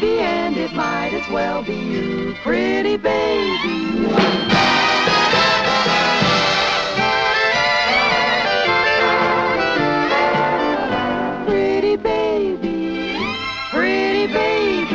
baby, and it might as well be you, pretty baby. Pretty baby, pretty baby.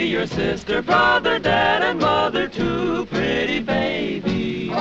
Your sister, brother, dad, and mother too, pretty baby.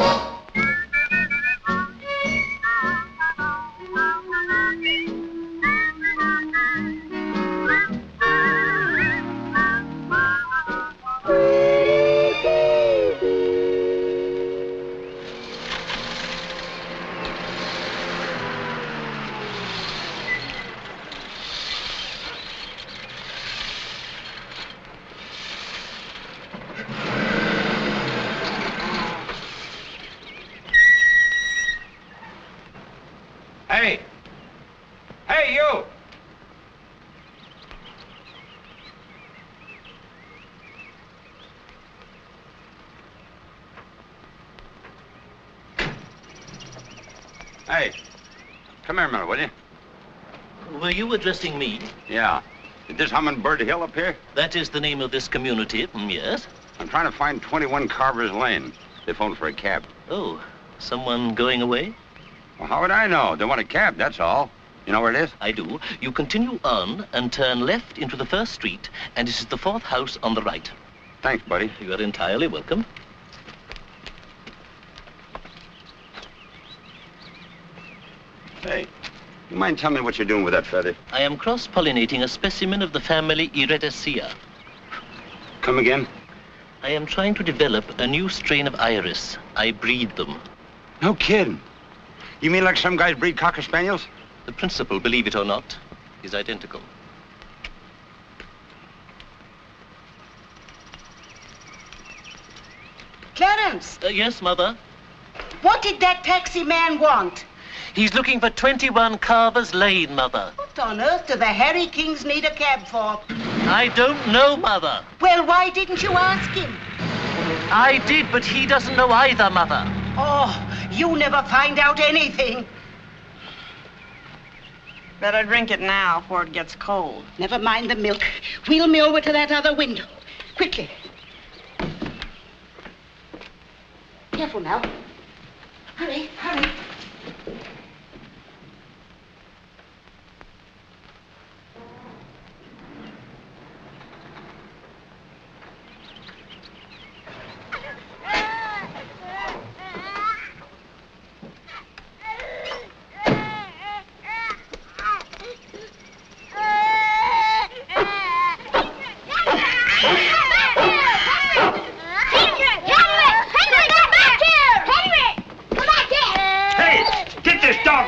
Hey! Hey, you! Hey, come here a minute, will you? Were you addressing me? Yeah. Is this Hummingbird Hill up here? That is the name of this community, yes. I'm trying to find 21 Carver's Lane. They phoned for a cab. Oh, someone going away? Well, how would I know? They want a cab, that's all. You know where it is? I do. You continue on and turn left into the first street, and it is the 4th house on the right. Thanks, buddy. You are entirely welcome. Hey, you mind telling me what you're doing with that feather? I am cross-pollinating a specimen of the family Iridacea. Come again? I am trying to develop a new strain of iris. I breed them. No kidding. You mean like some guys breed Cocker Spaniels? The principle, believe it or not, is identical. Clarence! Yes, Mother? What did that taxi man want? He's looking for 21 Carver's Lane, Mother. What on earth do the Harry Kings need a cab for? I don't know, Mother. Well, why didn't you ask him? I did, but he doesn't know either, Mother. Oh, you never find out anything. Better drink it now before it gets cold. Never mind the milk. Wheel me over to that other window. Quickly. Careful now. Hurry, hurry.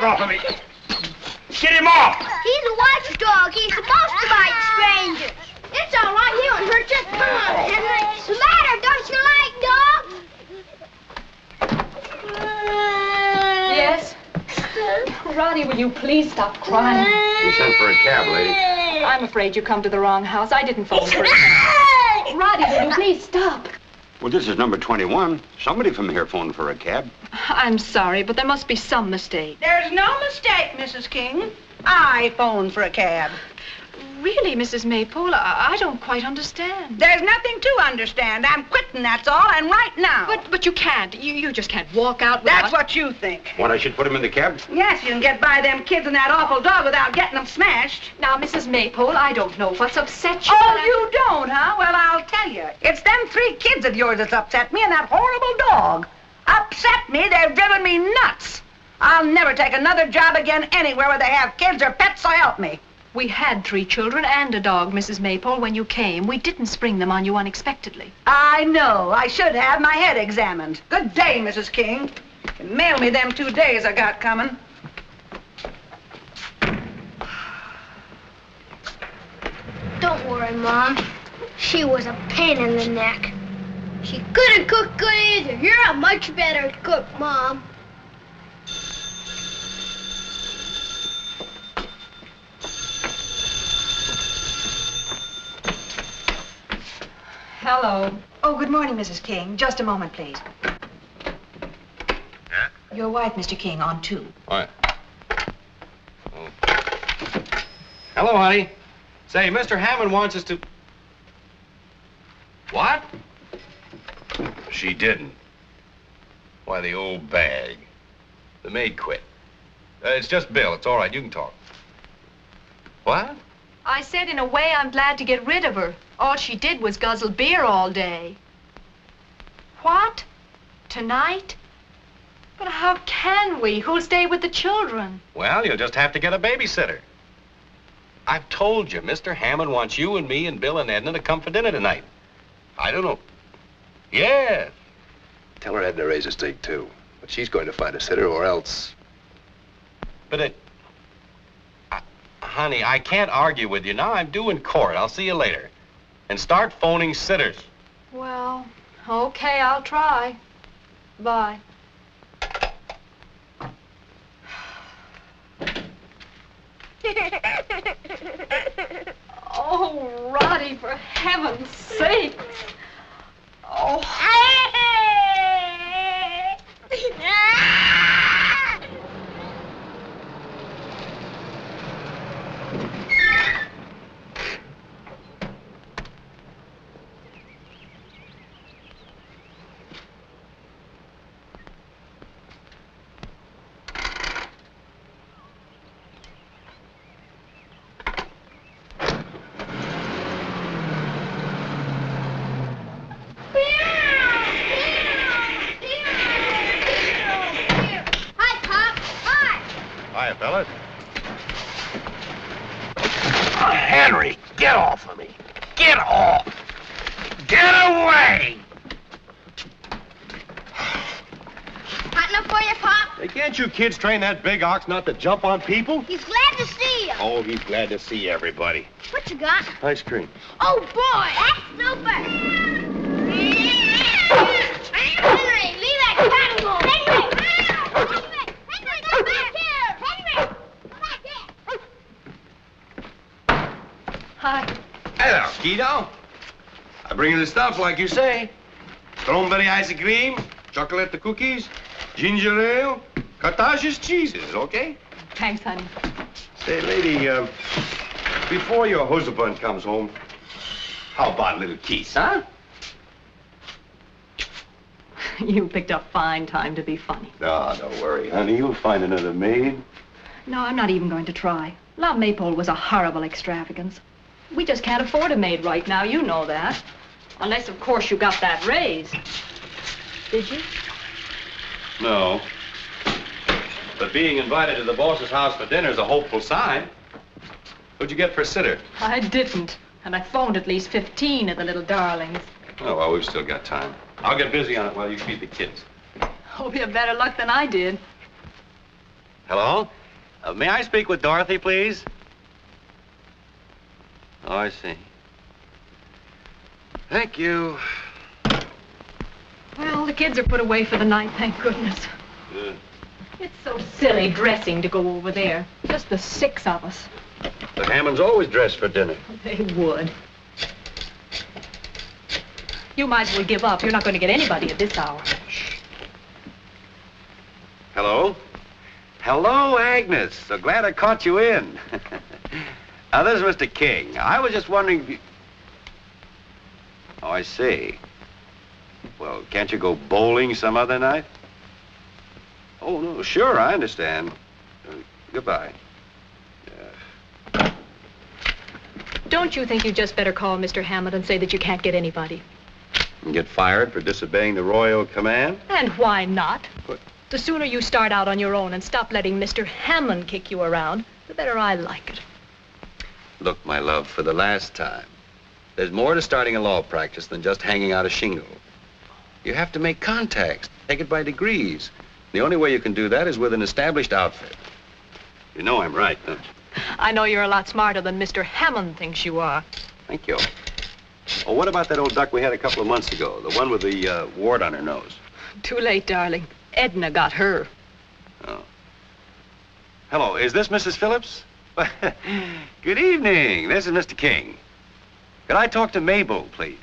Off of me. Get him off! He's a watchdog. He's supposed to bite strangers. It's all right. He won't hurt just Henry. What's the matter? Don't you like dogs? Yes? Roddy, will you please stop crying? You sent for a cab, lady. I'm afraid you come to the wrong house. I didn't phone for it. Roddy, will you please stop? Well, this is number 21. Somebody from here phoned for a cab. I'm sorry, but there must be some mistake. There's no mistake, Mrs. King. I phoned for a cab. Really, Mrs. Maypole, I don't quite understand. There's nothing to understand. I'm quitting, that's all, and right now. But you can't. You just can't walk out without... That's what you think. What, I should put him in the cab? Yes, you can get by them kids and that awful dog without getting them smashed. Now, Mrs. Maypole, I don't know what's upset you. Oh, you don't, huh? Well, I'll tell you. It's them 3 kids of yours that's upset me and that horrible dog. Upset me? They've driven me nuts. I'll never take another job again anywhere where they have kids or pets, so help me. We had 3 children and a dog, Mrs. Maypole, when you came. We didn't spring them on you unexpectedly. I know. I should have my head examined. Good day, Mrs. King. You can mail me them 2 days I got coming. Don't worry, Mom. She was a pain in the neck. She couldn't cook good either. You're a much better cook, Mom. Hello. Oh, good morning, Mrs. King. Just a moment, please. Yeah? Your wife, Mr. King, on 2. All right. Oh. Hello, honey. Say, Mr. Hammond wants us to... What? She didn't. Why, the old bag. The maid quit. It's just Bill. It's all right. You can talk. What? I said, in a way, I'm glad to get rid of her. All she did was guzzle beer all day. What? Tonight? But how can we? Who'll stay with the children? Well, you'll just have to get a babysitter. I've told you, Mr. Hammond wants you and me and Bill and Edna to come for dinner tonight. I don't know. Yes. Tell her Edna raised a stake, too. But she's going to find a sitter or else... But honey, I can't argue with you now. I'm due in court. I'll see you later. And start phoning sitters. Well, okay, I'll try. Bye. Oh, Roddy, for heaven's sake. Oh. Hiya, fellas. Henry, get off of me. Get off. Get away. Hot enough for you, Pop? Hey, can't you kids train that big ox not to jump on people? He's glad to see you. Oh, he's glad to see everybody. What you got? Ice cream. Oh, boy, that's super. Henry, leave that cat alone. Henry! Henry, come back here! Henry! Come back here! Hi. Hello, kiddo. I bring you the stuff like you say. Strawberry ice cream, chocolate cookies, ginger ale, cottage cheeses, okay? Thanks, honey. Say, lady, before your husband comes home, how about a little kiss, huh? You picked a fine time to be funny. No, don't worry, honey. You'll find another maid. No, I'm not even going to try. La Maypole was a horrible extravagance. We just can't afford a maid right now, you know that. Unless, of course, you got that raise. Did you? No. But being invited to the boss's house for dinner is a hopeful sign. Who'd you get for a sitter? I didn't. And I phoned at least 15 of the little darlings. Oh, well, we've still got time. I'll get busy on it while you feed the kids. Hope you have better luck than I did. Hello? May I speak with Dorothy, please? Oh, I see. Thank you. Well, the kids are put away for the night, thank goodness. Good. It's so silly dressing to go over there. Just the 6 of us. The Hammonds always dress for dinner. They would. You might as well give up. You're not going to get anybody at this hour. Hello? Hello, Agnes. So glad I caught you in. This is Mr. King. I was just wondering if you... Oh, I see. Well, can't you go bowling some other night? Oh, no, sure, I understand. Goodbye. Don't you think you'd just better call Mr. Hammond and say that you can't get anybody? And get fired for disobeying the royal command? And why not? What? The sooner you start out on your own and stop letting Mr. Hammond kick you around, the better I like it. Look, my love, for the last time, there's more to starting a law practice than just hanging out a shingle. You have to make contacts, take it by degrees. The only way you can do that is with an established outfit. You know I'm right, don't you? I know you're a lot smarter than Mr. Hammond thinks you are. Thank you. Oh, what about that old duck we had a couple of months ago? The one with the wart on her nose. Too late, darling. Edna got her. Oh. Hello, is this Mrs. Phillips? Good evening. This is Mr. King. Could I talk to Mabel, please?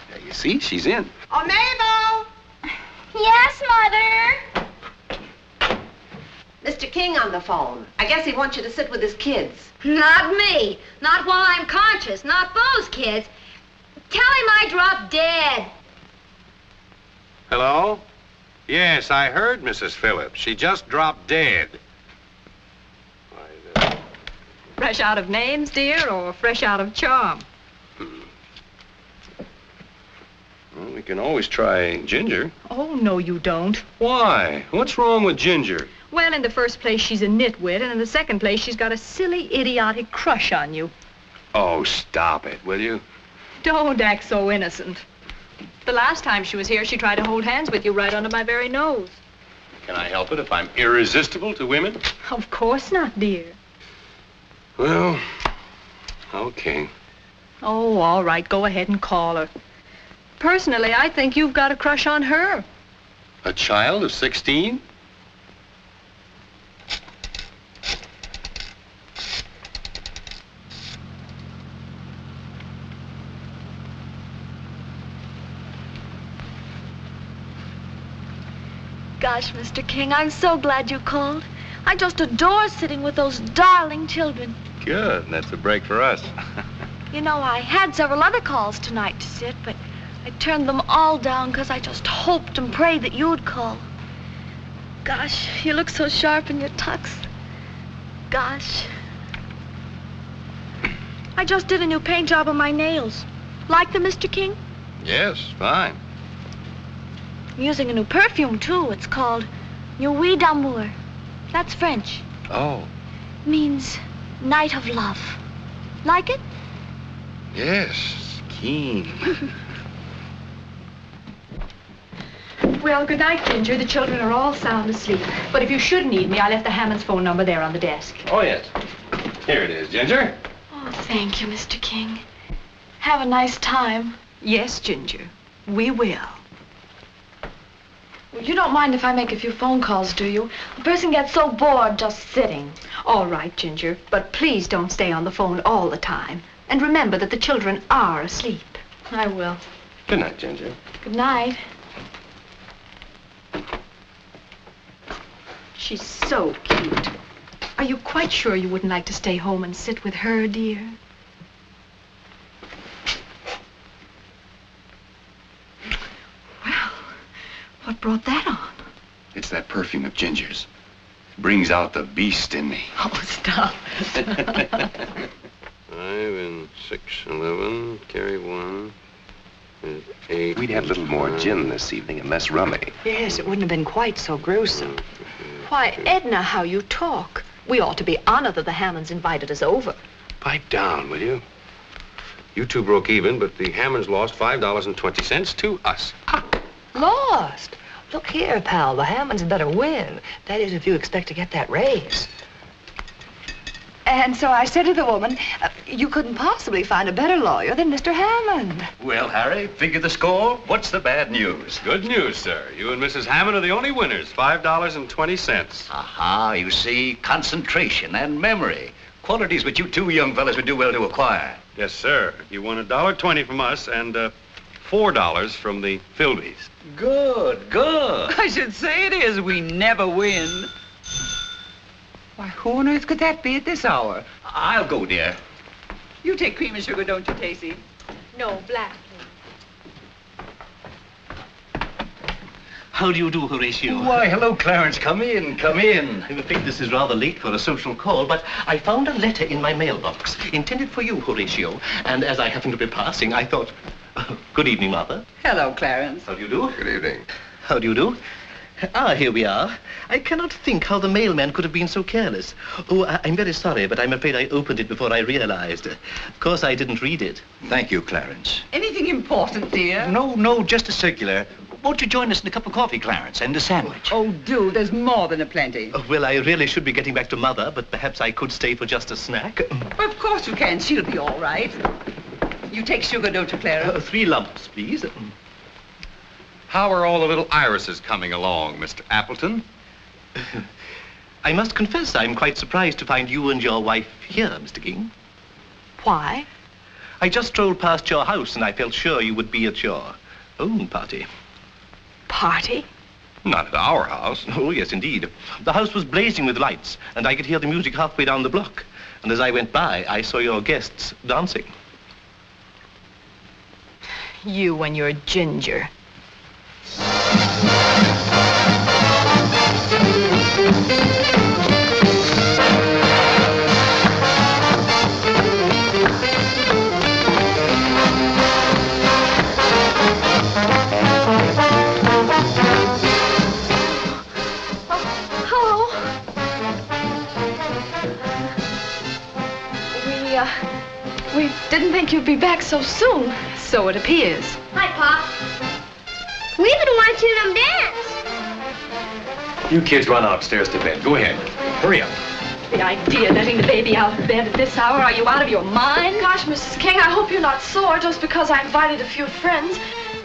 Yeah, you see, she's in. Oh, Mabel! Yes, Mother. Mr. King on the phone. I guess he wants you to sit with his kids. Not me. Not while I'm conscious. Not those kids. Tell him I dropped dead. Hello? Yes, I heard Mrs. Phillips. She just dropped dead. Fresh out of names, dear, or fresh out of charm? Well, we can always try Ginger. Oh, no, you don't. Why? What's wrong with Ginger? Well, in the first place, she's a nitwit, and in the second place, she's got a silly, idiotic crush on you. Oh, stop it, will you? Don't act so innocent. The last time she was here, she tried to hold hands with you right under my very nose. Can I help it if I'm irresistible to women? Of course not, dear. Well, okay. Oh, all right, go ahead and call her. Personally, I think you've got a crush on her. A child of 16? Gosh, Mr. King, I'm so glad you called. I just adore sitting with those darling children. Good. That's a break for us. You know, I had several other calls tonight to sit, but I turned them all down because I just hoped and prayed that you'd call. Gosh, you look so sharp in your tux. Gosh. I just did a new paint job on my nails. Like them, Mr. King? Yes, fine. I'm using a new perfume, too. It's called Nuit d'Amour. That's French. Oh. Means night of love. Like it? Yes, keen. Well, good night, Ginger. The children are all sound asleep. But if you should need me, I left the Hammond's phone number there on the desk. Oh, yes. Here it is, Ginger. Oh, thank you, Mr. King. Have a nice time. Yes, Ginger. We will. Well, you don't mind if I make a few phone calls, do you? A person gets so bored just sitting. All right, Ginger. But please don't stay on the phone all the time. And remember that the children are asleep. I will. Good night, Ginger. Good night. She's so cute. Are you quite sure you wouldn't like to stay home and sit with her, dear? Well, what brought that on? It's that perfume of Ginger's. Brings out the beast in me. Oh, stop. 5 and 6, 11. Carry 1. 8. We'd had a little more gin this evening and less rummy. Yes, it wouldn't have been quite so gruesome. Why, Edna, how you talk. We ought to be honored that the Hammonds invited us over. Pipe down, will you? You two broke even, but the Hammonds lost $5.20 to us. Lost? Look here, pal. The Hammonds better win. That is, if you expect to get that raise. And so I said to the woman, you couldn't possibly find a better lawyer than Mr. Hammond. Well, Harry, figure the score. What's the bad news? Good news, sir. You and Mrs. Hammond are the only winners. $5.20. Aha, you see, concentration and memory. Qualities which you two young fellas would do well to acquire. Yes, sir. You won $1.20 from us and $4 from the Philbys. Good, good. I should say it is. We never win. Why, who on earth could that be at this hour? I'll go, dear. You take cream and sugar, don't you, Tacey? No, black. How do you do, Horatio? Why, hello, Clarence. Come in, come in. I'm afraid this is rather late for a social call, but I found a letter in my mailbox, intended for you, Horatio. And as I happened to be passing, I thought, good evening, Mother. Hello, Clarence. How do you do? Good evening. How do you do? Ah, here we are. I cannot think how the mailman could have been so careless. Oh, I'm very sorry, but I'm afraid I opened it before I realized. Of course, I didn't read it. Thank you, Clarence. Anything important, dear? No, just a circular. Won't you join us in a cup of coffee, Clarence, and a sandwich? Oh, do. There's more than a plenty. Oh, well, I really should be getting back to Mother, but perhaps I could stay for just a snack. Of course you can. She'll be all right. You take sugar, don't you, Clara? 3 lumps, please. How are all the little irises coming along, Mr. Appleton? I must confess I'm quite surprised to find you and your wife here, Mr. King. Why? I just strolled past your house and I felt sure you would be at your own party. Party? Not at our house. Oh, yes, indeed. The house was blazing with lights, and I could hear the music halfway down the block. And as I went by, I saw your guests dancing. You and your ginger. We didn't think you'd be back so soon. So it appears. Hi, Pop. We've been watching them dance. You kids run upstairs to bed. Go ahead. Hurry up. The idea of letting the baby out of bed at this hour. Are you out of your mind? Gosh, Mrs. King, I hope you're not sore just because I invited a few friends.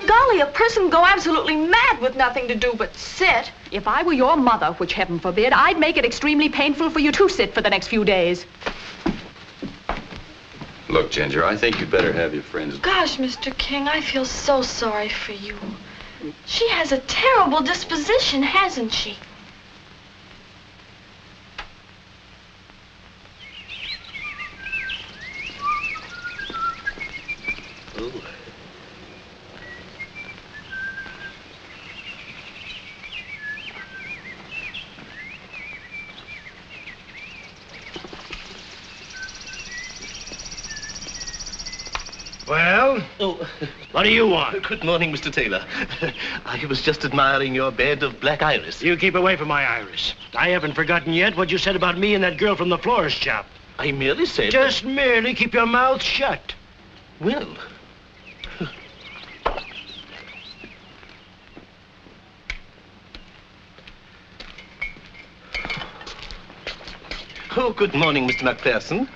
Golly, a person go absolutely mad with nothing to do but sit. If I were your mother, which heaven forbid, I'd make it extremely painful for you to sit for the next few days. Look, Ginger, I think you'd better have your friends. Gosh, Mr. King, I feel so sorry for you. She has a terrible disposition, hasn't she? Oh. Well? Oh. What do you want? Good morning, Mr. Taylor. I was just admiring your bed of black iris. You keep away from my iris. I haven't forgotten yet what you said about me and that girl from the florist shop. I merely said... Just merely keep your mouth shut. Well... Oh, good morning, Mr. MacPherson.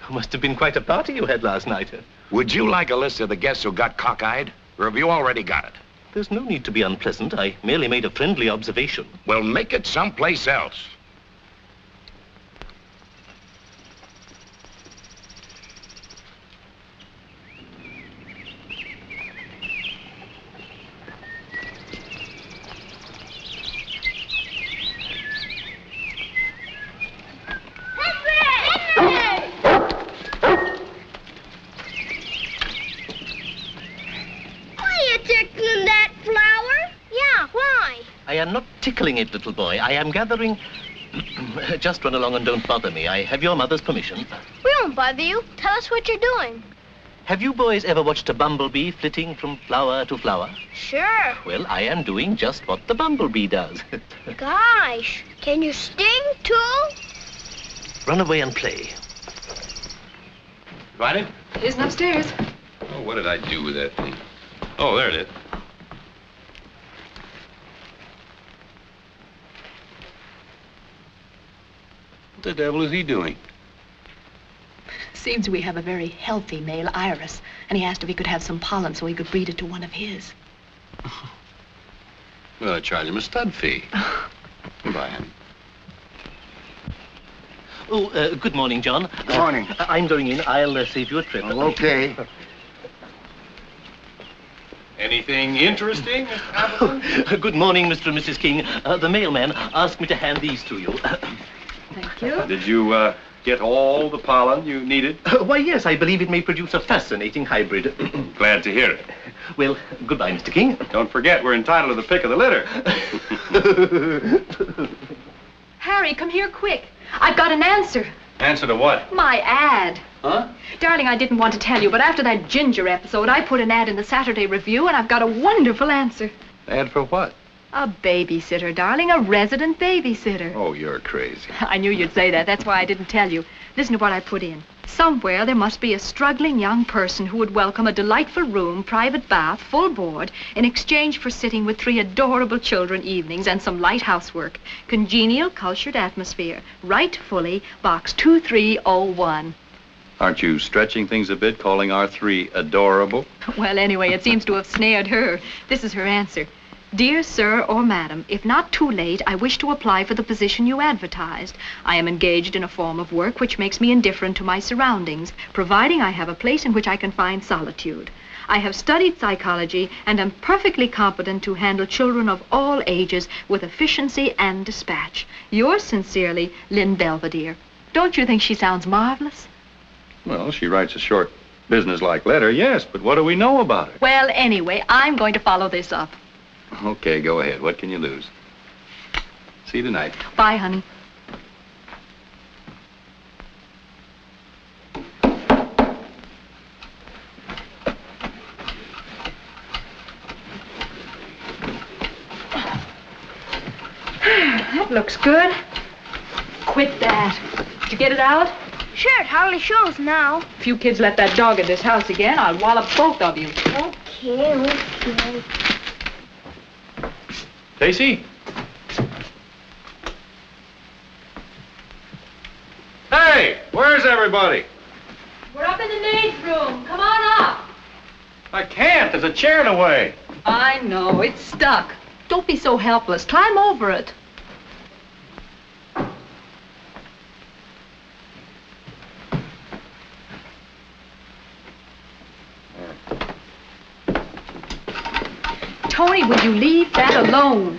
Must have been quite a party you had last night. Would you like a list of the guests who got cockeyed? Or have you already got it? There's no need to be unpleasant. I merely made a friendly observation. Well, make it someplace else. I am not tickling it, little boy. I am gathering... Just run along and don't bother me. I have your mother's permission. We won't bother you. Tell us what you're doing. Have you boys ever watched a bumblebee flitting from flower to flower? Sure. Well, I am doing just what the bumblebee does. Gosh, can you sting, too? Run away and play. Find it? It isn't upstairs. Oh, what did I do with that thing? Oh, there it is. What the devil is he doing? Seems we have a very healthy male iris, and he asked if he could have some pollen so he could breed it to one of his. Well, I charge him a stud fee. Goodbye, honey. Oh, good morning, John. Good morning. I'm going in. I'll save you a trip. Oh, okay. Anything interesting, Mr. Appleton? Good morning, Mr. and Mrs. King. The mailman asked me to hand these to you. Thank you. Did you get all the pollen you needed? Why, yes, I believe it may produce a fascinating hybrid. Glad to hear it. Well, goodbye, Mr. King. Don't forget, we're entitled to the pick of the litter. Harry, come here quick. I've got an answer. Answer to what? My ad. Huh? Darling, I didn't want to tell you, but after that Ginger episode, I put an ad in the Saturday Review, and I've got a wonderful answer. Ad for what? A babysitter, darling, a resident babysitter. Oh, you're crazy. I knew you'd say that. That's why I didn't tell you. Listen to what I put in. Somewhere there must be a struggling young person who would welcome a delightful room, private bath, full board, in exchange for sitting with 3 adorable children evenings and some light housework. Congenial, cultured atmosphere. Write fully, Box 2301. Aren't you stretching things a bit, calling our three adorable? Well, anyway, it seems to have snared her. This is her answer. Dear sir or madam, if not too late, I wish to apply for the position you advertised. I am engaged in a form of work which makes me indifferent to my surroundings, providing I have a place in which I can find solitude. I have studied psychology and am perfectly competent to handle children of all ages with efficiency and dispatch. Yours sincerely, Lynn Belvedere. Don't you think she sounds marvelous? Well, she writes a short, business-like letter, yes, but what do we know about her? Well, anyway, I'm going to follow this up. Okay, go ahead. What can you lose? See you tonight. Bye, honey. That looks good. Quit that. Did you get it out? Sure, it hardly shows now. If you kids let that dog in this house again, I'll wallop both of you. Okay. Tacey? Hey, where's everybody? We're up in the maid's room. Come on up. I can't. There's a chair in the way. I know. It's stuck. Don't be so helpless. Climb over it. Tony, will you leave that alone?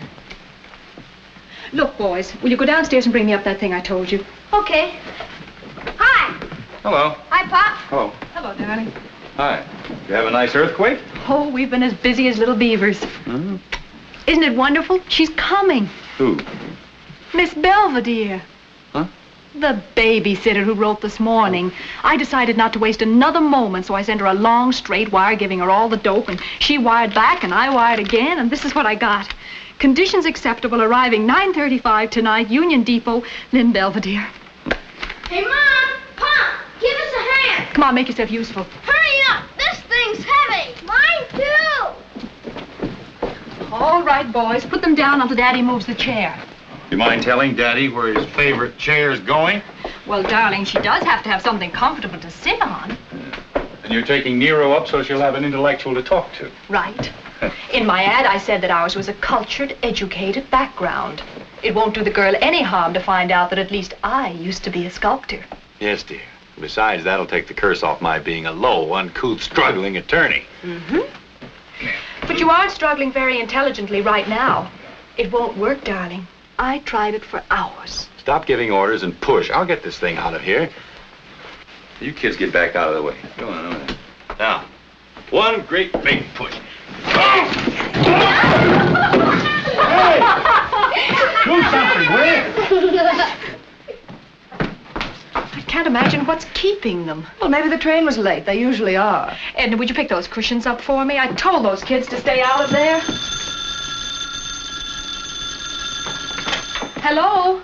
Look, boys, will you go downstairs and bring me up that thing I told you? Okay. Hi. Hello. Hi, Pop. Hello. Hello, darling. Hi. You have a nice earthquake? Oh, we've been as busy as little beavers. Mm-hmm. Isn't it wonderful? She's coming. Who? Miss Belvedere. Huh? The babysitter who wrote this morning. I decided not to waste another moment, so I sent her a long, straight wire giving her all the dope, and she wired back, and I wired again, and this is what I got. Conditions acceptable, arriving 9:35 tonight, Union Depot, Lynn Belvedere. Hey, Mom! Pop! Give us a hand! Come on, make yourself useful. Hurry up! This thing's heavy! Mine, too! All right, boys, put them down until Daddy moves the chair. You mind telling Daddy where his favorite chair's going? Well, darling, she does have to have something comfortable to sit on. And you're taking Nero up so she'll have an intellectual to talk to. Right. In my ad, I said that ours was a cultured, educated background. It won't do the girl any harm to find out that at least I used to be a sculptor. Yes, dear. Besides, that'll take the curse off my being a low, uncouth, struggling attorney. Mm-hmm. But you aren't struggling very intelligently right now. It won't work, darling. I tried it for hours. Stop giving orders and push. I'll get this thing out of here. You kids get back out of the way. Go on, over there. Now, one great big push. Hey! Do something, will you? I can't imagine what's keeping them. Well, maybe the train was late. They usually are. Edna, would you pick those cushions up for me? I told those kids to stay out of there. Hello?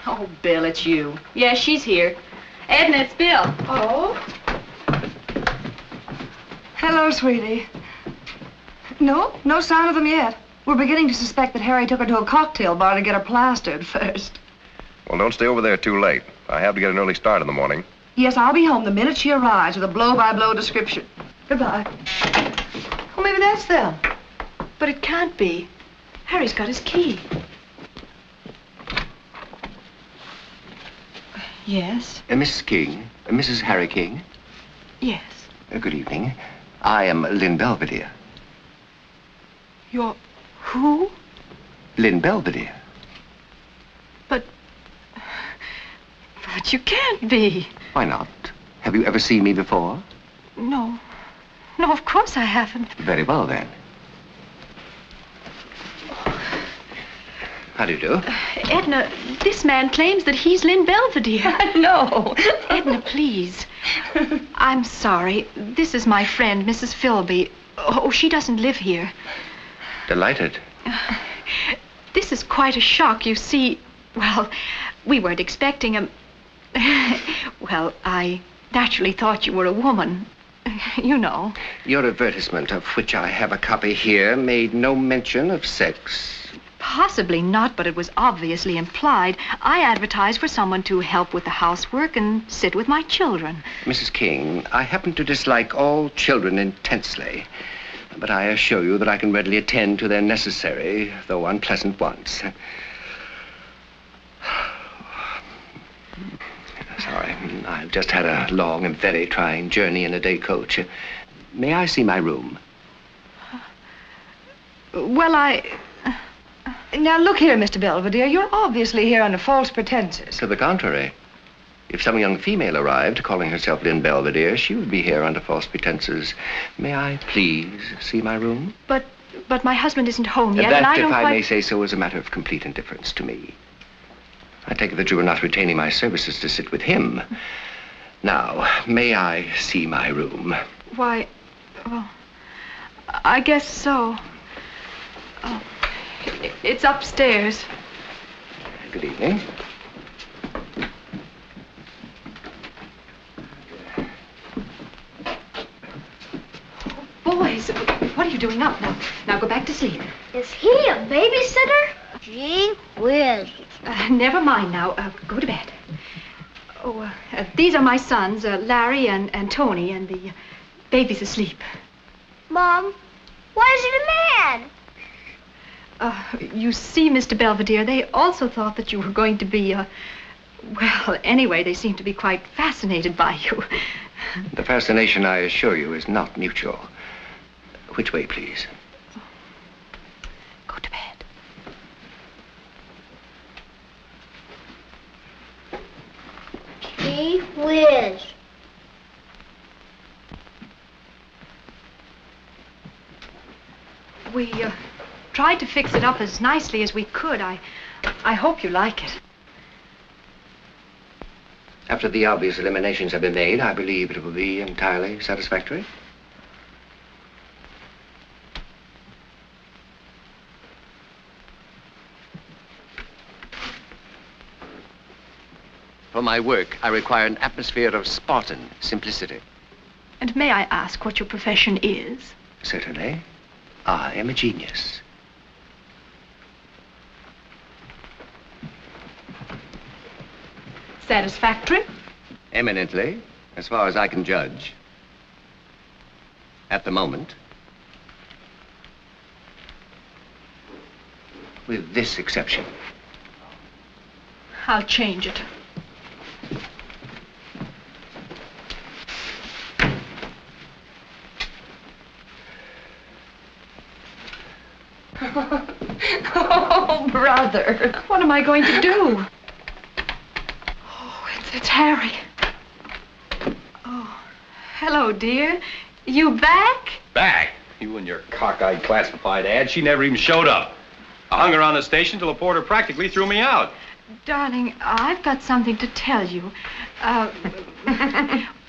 Oh, Bill, it's you. Yes, she's here. Edna, it's Bill. Oh? Hello, sweetie. No sign of them yet. We're beginning to suspect that Harry took her to a cocktail bar to get her plastered first. Well, don't stay over there too late. I have to get an early start in the morning. Yes, I'll be home the minute she arrives with a blow-by-blow description. Goodbye. Well, maybe that's them. But it can't be. Harry's got his key. Yes? Miss King, Mrs. Harry King. Yes. Good evening. I am Lynn Belvedere. You're who? Lynn Belvedere. But you can't be. Why not? Have you ever seen me before? No. No, of course I haven't. Very well, then. How do you do? Edna, this man claims that he's Lynn Belvedere. No. Edna, please. I'm sorry. This is my friend, Mrs. Philby. Oh, she doesn't live here. Delighted. This is quite a shock, you see. Well, we weren't expecting him. Well, I naturally thought you were a woman. You know. Your advertisement, of which I have a copy here, made no mention of sex. Possibly not, but it was obviously implied. I advertised for someone to help with the housework and sit with my children. Mrs. King, I happen to dislike all children intensely, but I assure you that I can readily attend to their necessary, though unpleasant wants. Sorry, I've just had a long and very trying journey in a day coach. May I see my room? Well, Now, look here, Mr. Belvedere. You're obviously here under false pretenses. To the contrary. If some young female arrived calling herself Lynn Belvedere, she would be here under false pretenses. May I please see my room? But my husband isn't home yet, That, and I don't if I quite... may say so, is a matter of complete indifference to me. I take it that you are not retaining my services to sit with him. Now, may I see my room? Why, well, I guess so. Oh, it's upstairs. Good evening. Boys, what are you doing up now? Now go back to sleep. Is he a babysitter? Gee whiz. Never mind now. Go to bed. Oh, these are my sons, Larry and Tony, and the baby's asleep. Mom, why is it a man? You see, Mr. Belvedere, they also thought that you were going to be, well, anyway, they seem to be quite fascinated by you. The fascination, I assure you, is not mutual. Which way, please? Go to bed. Gee whiz. We, tried to fix it up as nicely as we could. I hope you like it. After the obvious eliminations have been made, I believe it will be entirely satisfactory. For my work, I require an atmosphere of Spartan simplicity. And may I ask what your profession is? Certainly. I am a genius. Satisfactory? Eminently, as far as I can judge. At the moment. With this exception. I'll change it. Oh, brother. What am I going to do? Oh, it's Harry. Oh, hello, dear. You back? Back? You and your cockeyed classified ad. She never even showed up. I hung around the station till the porter practically threw me out. Darling, I've got something to tell you.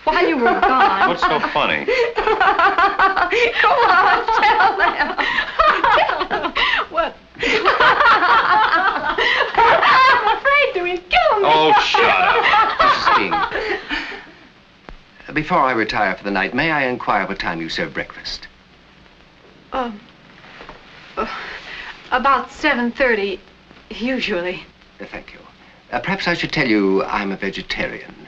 While you were gone... What's so funny? Go on, tell them. What? I'm afraid to kill me. Oh, shut up. Mrs. King, before I retire for the night, may I inquire what time you serve breakfast? About 7:30, usually. Thank you. Perhaps I should tell you I'm a vegetarian.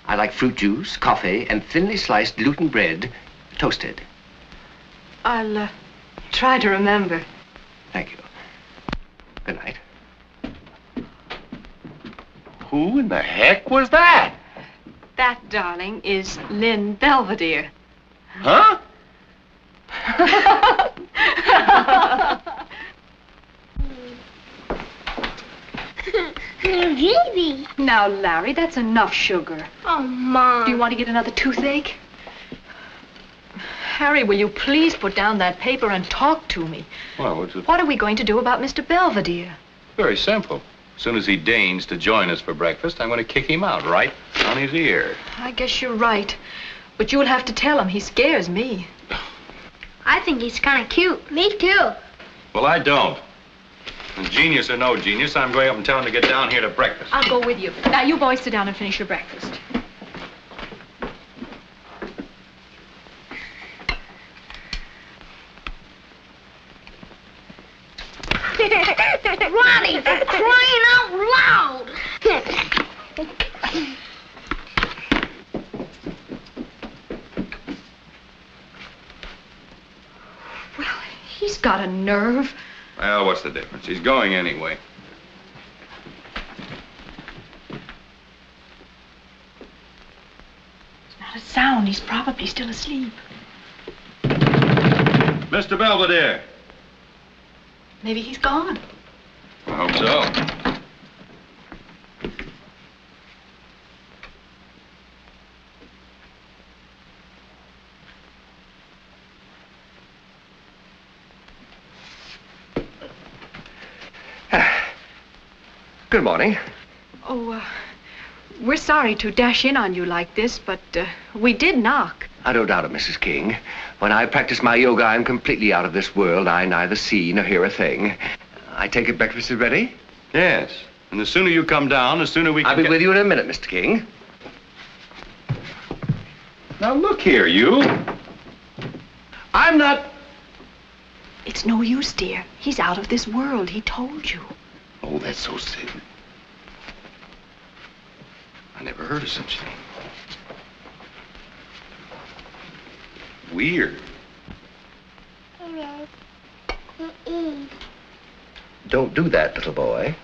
I like fruit juice, coffee, and thinly sliced gluten bread, toasted. I'll try to remember. Thank you. Good night. Who in the heck was that? That, darling, is Lynn Belvedere. Huh? Baby. Now, Larry, that's enough sugar. Oh, Mom. Do you want to get another toothache? Harry, will you please put down that paper and talk to me? Well, what's it? What are we going to do about Mr. Belvedere? Very simple. As soon as he deigns to join us for breakfast, I'm going to kick him out right on his ear. I guess you're right. But you'll have to tell him. He scares me. I think he's kind of cute. Me too. Well, I don't. And genius or no genius, I'm going up and tell him to get down here to breakfast. I'll go with you. Now, you boys sit down and finish your breakfast. Roddy, for crying out loud! Well, he's got a nerve. Well, what's the difference? He's going anyway. Not a sound. He's probably still asleep. Mr. Belvedere. Maybe he's gone. I hope so. Good morning. Oh, we're sorry to dash in on you like this, but we did knock. I don't doubt it, Mrs. King. When I practice my yoga, I'm completely out of this world. I neither see nor hear a thing. I take it breakfast is ready? Yes. And the sooner you come down, the sooner we can I'll be with you in a minute, Mr. King. Now, look here, you. I'm not... It's no use, dear. He's out of this world. He told you. Oh, that's so silly. I never heard of such a thing. Weird. Don't do that, little boy.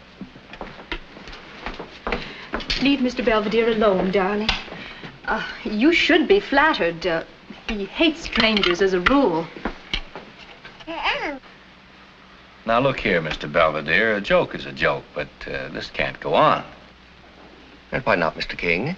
Leave Mr. Belvedere alone, darling. You should be flattered. He hates strangers as a rule. Now, look here, Mr. Belvedere. A joke is a joke, but this can't go on. And why not, Mr. King?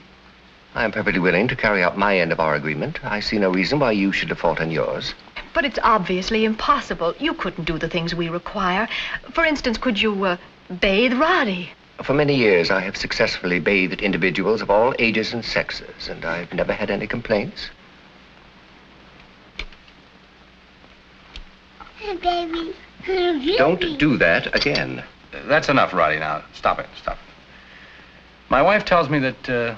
I am perfectly willing to carry out my end of our agreement. I see no reason why you should default on yours. But it's obviously impossible. You couldn't do the things we require. For instance, could you bathe Roddy? For many years, I have successfully bathed individuals of all ages and sexes, and I've never had any complaints. Baby. Don't do that again. That's enough, Roddy. Now, stop it. Stop it. My wife tells me that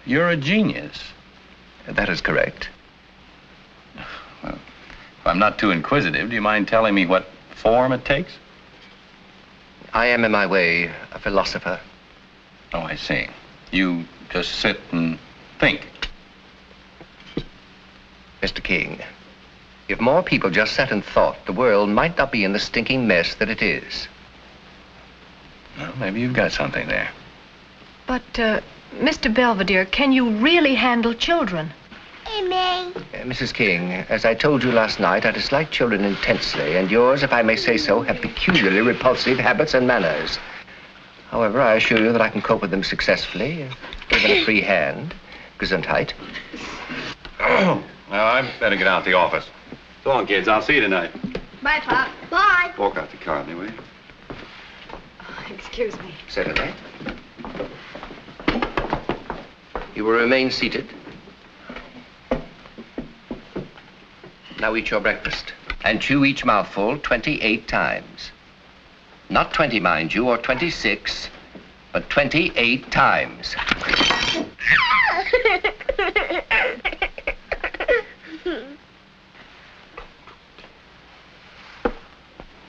you're a genius. That is correct. Well, if I'm not too inquisitive, do you mind telling me what form it takes? I am, in my way, a philosopher. Oh, I see. You just sit and think. Mr. King, if more people just sat and thought, the world might not be in the stinking mess that it is. Well, maybe you've got something there. But, Mr. Belvedere, can you really handle children? Amen. Mrs. King, as I told you last night, I dislike children intensely, and yours, if I may say so, have peculiarly repulsive habits and manners. However, I assure you that I can cope with them successfully, given a free hand. Gesundheit. Now, I better get out the office. So long, kids. I'll see you tonight. Bye, Pop. Bye. Walk out the car anyway. Excuse me. Certainly. You will remain seated. Now eat your breakfast. And chew each mouthful 28 times. Not 20, mind you, or 26, but 28 times.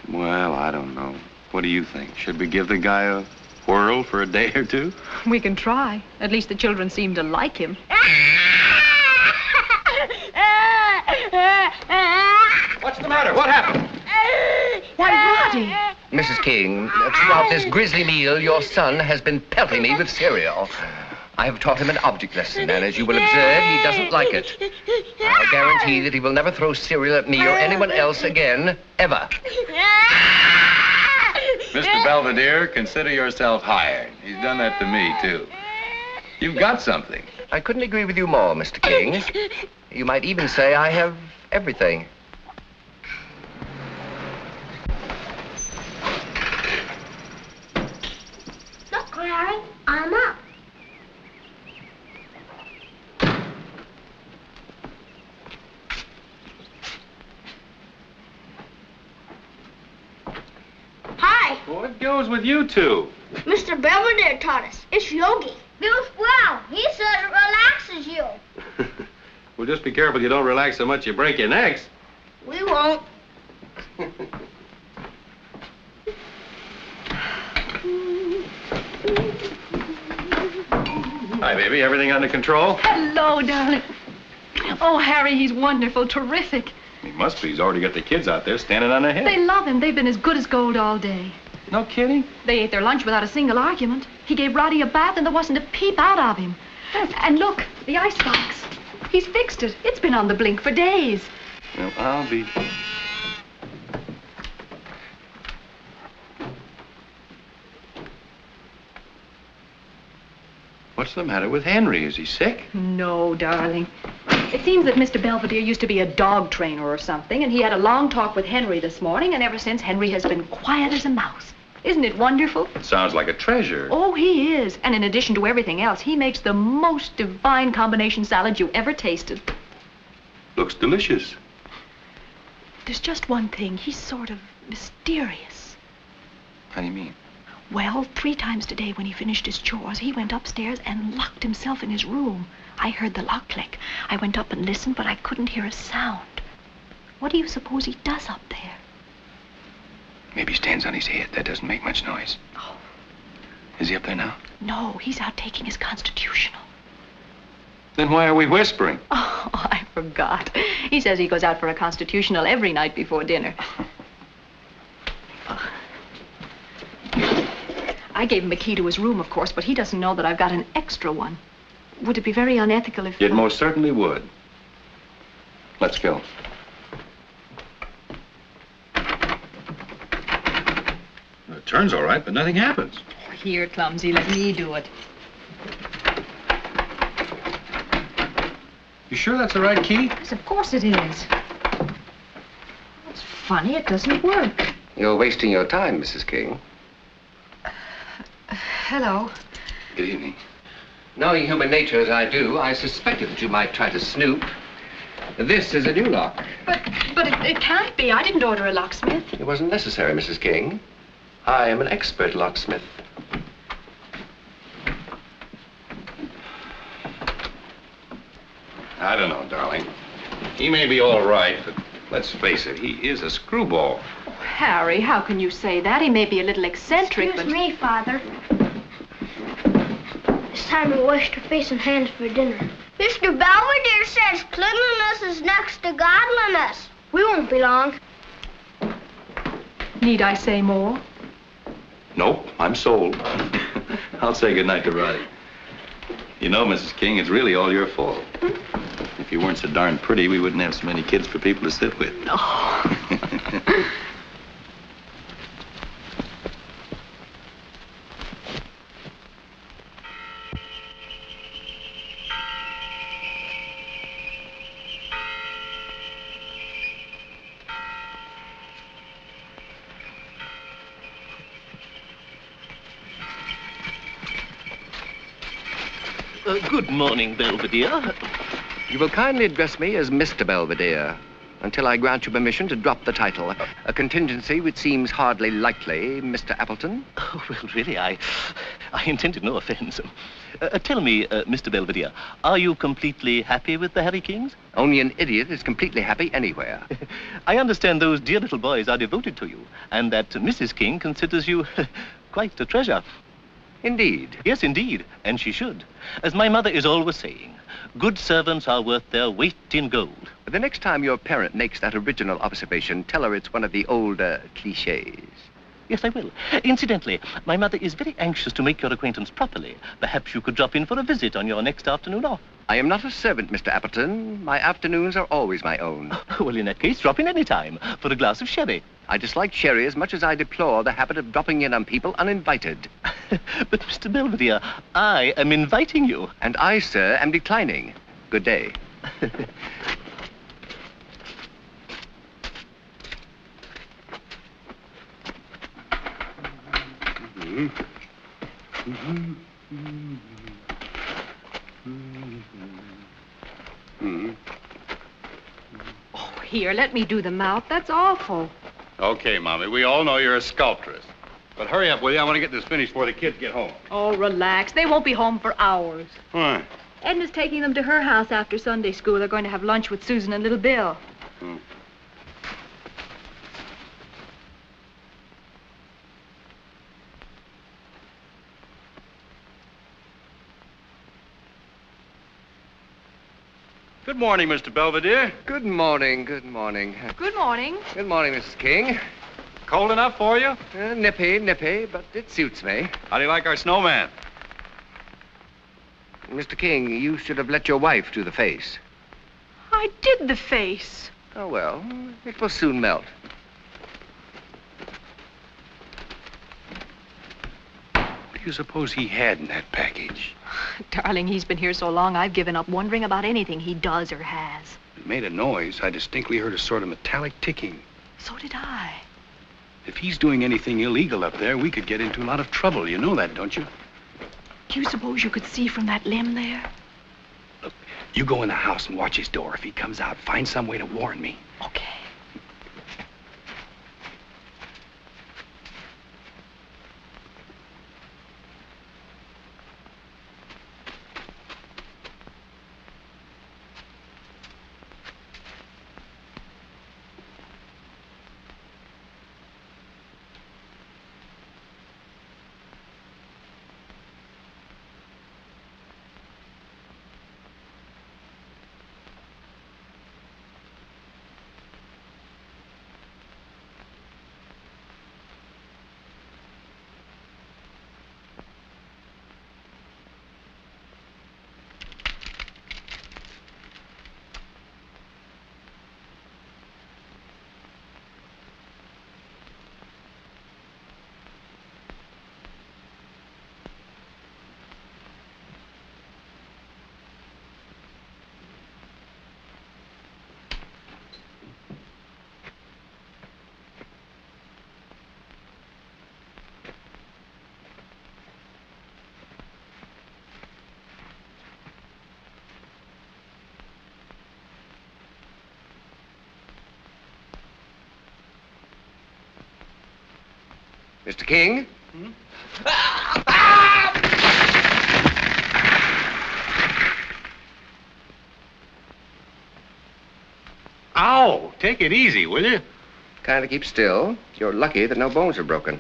Well, I don't know. What do you think? Should we give the guy a whirl for a day or two? We can try. At least the children seem to like him. What's the matter? What happened? Why, Roddy! Mrs. King, throughout this grisly meal, your son has been pelting me with cereal. I have taught him an object lesson, and as you will observe, he doesn't like it. I guarantee that he will never throw cereal at me or anyone else again, ever. Mr. Belvedere, consider yourself hired. He's done that to me, too. You've got something. I couldn't agree with you more, Mr. King. You might even say I have everything. Look, Larry, I'm up. Hi. What goes with you two? Mr. Belvedere taught us. It's yogi. Bill's well. He said it relaxes you. Well, just be careful you don't relax so much you break your necks. We won't. Hi, baby. Everything under control? Hello, darling. Oh, Harry, he's wonderful, terrific. He must be. He's already got the kids out there standing on their head. They love him. They've been as good as gold all day. No kidding? They ate their lunch without a single argument. He gave Roddy a bath and there wasn't a peep out of him. And look, the icebox. He's fixed it. It's been on the blink for days. Well, I'll be... What's the matter with Henry? Is he sick? No, darling. It seems that Mr. Belvedere used to be a dog trainer or something, and he had a long talk with Henry this morning, and ever since, Henry has been quiet as a mouse. Isn't it wonderful? Sounds like a treasure. Oh, he is. And in addition to everything else, he makes the most divine combination salad you ever tasted. Looks delicious. There's just one thing. He's sort of mysterious. How do you mean? Well, 3 times today when he finished his chores, he went upstairs and locked himself in his room. I heard the lock click. I went up and listened, but I couldn't hear a sound. What do you suppose he does up there? Maybe he stands on his head. That doesn't make much noise. Oh. Is he up there now? No, he's out taking his constitutional. Then why are we whispering? Oh, I forgot. He says he goes out for a constitutional every night before dinner. I gave him a key to his room, of course, but he doesn't know that I've got an extra one. Would it be very unethical if... It most certainly would. Let's go. It turns all right, but nothing happens. Here, clumsy, let me do it. You sure that's the right key? Yes, of course it is. It's funny, it doesn't work. You're wasting your time, Mrs. King. Hello. Good evening. Knowing human nature as I do, I suspected that you might try to snoop. This is a new lock. But it can't be. I didn't order a locksmith. It wasn't necessary, Mrs. King. I am an expert locksmith. I don't know, darling. He may be all right, but let's face it, he is a screwball. Oh, Harry, how can you say that? He may be a little eccentric, Excuse but... me, Father. It's time to wash your face and hands for dinner. Mr. Belvedere says cleanliness is next to godliness. We won't be long. Need I say more? Nope, I'm sold. I'll say goodnight to Roddy. You know, Mrs. King, it's really all your fault. If you weren't so darn pretty, we wouldn't have so many kids for people to sit with. Oh. Good morning, Belvedere. You will kindly address me as Mr. Belvedere until I grant you permission to drop the title. A contingency which seems hardly likely, Mr. Appleton. Oh, well, really, I intended no offense. Tell me, Mr. Belvedere, are you completely happy with the Harry Kings? Only an idiot is completely happy anywhere. I understand those dear little boys are devoted to you, and that Mrs. King considers you quite a treasure. Indeed. Yes, indeed, and she should. As my mother is always saying, good servants are worth their weight in gold. The next time your parent makes that original observation, tell her it's one of the older cliches. Yes, I will. Incidentally, my mother is very anxious to make your acquaintance properly. Perhaps you could drop in for a visit on your next afternoon off. I am not a servant, Mr. Appleton. My afternoons are always my own. Well, in that case, drop in any time for a glass of sherry. I dislike sherry as much as I deplore the habit of dropping in on people uninvited. But, Mr. Belvedere, I am inviting you. And I, sir, am declining. Good day. Oh, here, let me do the mouth. That's awful. Okay, Mommy, we all know you're a sculptress. But hurry up, will you? I want to get this finished before the kids get home. Oh, relax. They won't be home for hours. Why? Edna's taking them to her house after Sunday school. They're going to have lunch with Susan and little Bill. Good morning, Mr. Belvedere. Good morning, good morning. Good morning. Good morning, Mrs. King. Cold enough for you? Nippy, but it suits me. How do you like our snowman? Mr. King, you should have let your wife do the face. I did the face. Oh, well, it will soon melt. What do you suppose he had in that package? Darling, he's been here so long, I've given up wondering about anything he does or has. It made a noise. I distinctly heard a sort of metallic ticking. So did I. If he's doing anything illegal up there, we could get into a lot of trouble. You know that, don't you? Do you suppose you could see from that limb there? Look, you go in the house and watch his door. If he comes out, find some way to warn me. Okay. Mr. King? Ow! Take it easy, will you? Kindly keep still. You're lucky that no bones are broken.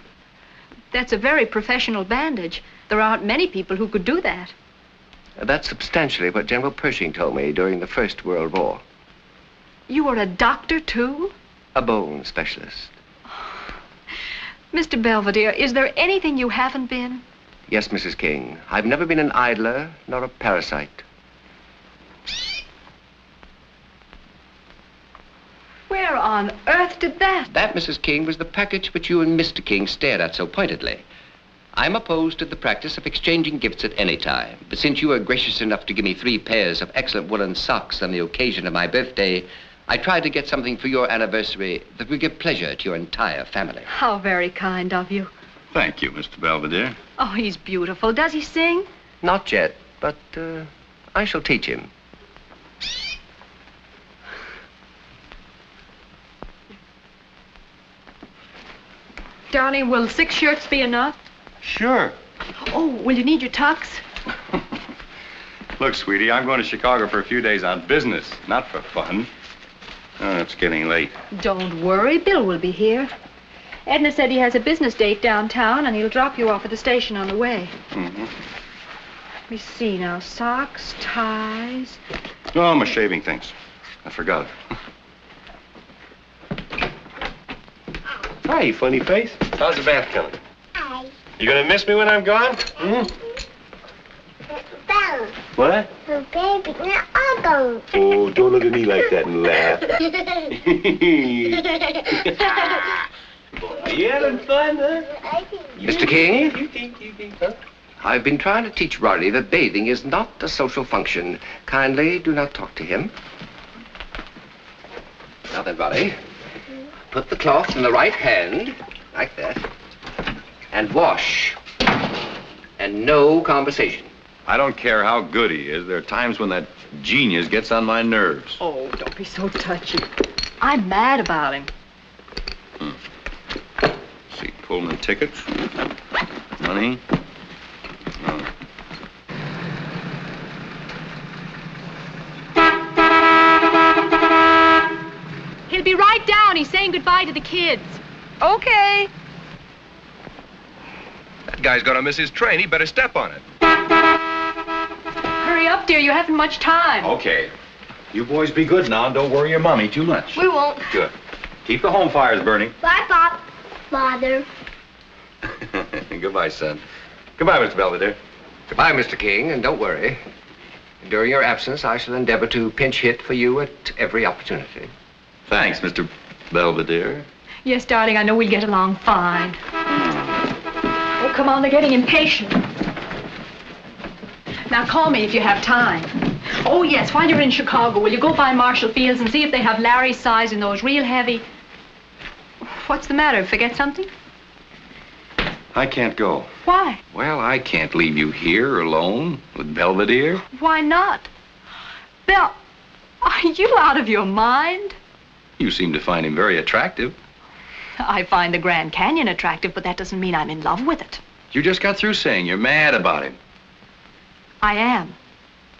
That's a very professional bandage. There aren't many people who could do that. That's substantially what General Pershing told me during the First World War. You are a doctor, too? A bone specialist. Mr. Belvedere, is there anything you haven't been? Yes, Mrs. King. I've never been an idler nor a parasite. Where on earth did that? That, Mrs. King, was the package which you and Mr. King stared at so pointedly. I'm opposed to the practice of exchanging gifts at any time, but since you were gracious enough to give me 3 pairs of excellent woolen socks on the occasion of my birthday, I tried to get something for your anniversary that would give pleasure to your entire family. How very kind of you. Thank you, Mr. Belvedere. Oh, he's beautiful. Does he sing? Not yet, but I shall teach him. Darling, will 6 shirts be enough? Sure. Oh, will you need your tux? Look, sweetie, I'm going to Chicago for a few days on business, not for fun. Oh, it's getting late. Don't worry, Bill will be here. Edna said he has a business date downtown, and he'll drop you off at the station on the way. Mm-hmm. Let me see now. Socks, ties. Oh, my shaving things. I forgot it. Hi, funny face. How's the bath coming? Hi. You gonna miss me when I'm gone? Hmm? Bell. What? Oh, baby, now I'm going. Oh, don't look at me like that and laugh. You having fun, huh? Mr. King? I've been trying to teach Roddy that bathing is not a social function. Kindly do not talk to him. Now then, Roddy, put the cloth in the right hand, like that, and wash. And no conversation. I don't care how good he is. There are times when that genius gets on my nerves. Oh, don't be so touchy. I'm mad about him. See, Pullman tickets, money. Oh. He'll be right down. He's saying goodbye to the kids. Okay. That guy's gonna miss his train. He better step on it. Hurry up, dear. You haven't much time. Okay. You boys be good now and don't worry your mommy too much. We won't. Good. Keep the home fires burning. Bye, Pop. Father. Goodbye, son. Goodbye, Mr. Belvedere. Goodbye, Mr. King, and don't worry. During your absence, I shall endeavor to pinch hit for you at every opportunity. Thanks, Mr. Belvedere. Yes, darling, I know we'll get along fine. Oh, come on, they're getting impatient. Now, call me if you have time. Oh, yes, while you're in Chicago, will you go by Marshall Fields and see if they have Larry's size in those real heavy... What's the matter? Forget something? I can't go. Why? Well, I can't leave you here alone with Belvedere. Why not? Bel... Are you out of your mind? You seem to find him very attractive. I find the Grand Canyon attractive, but that doesn't mean I'm in love with it. You just got through saying you're mad about him. I am.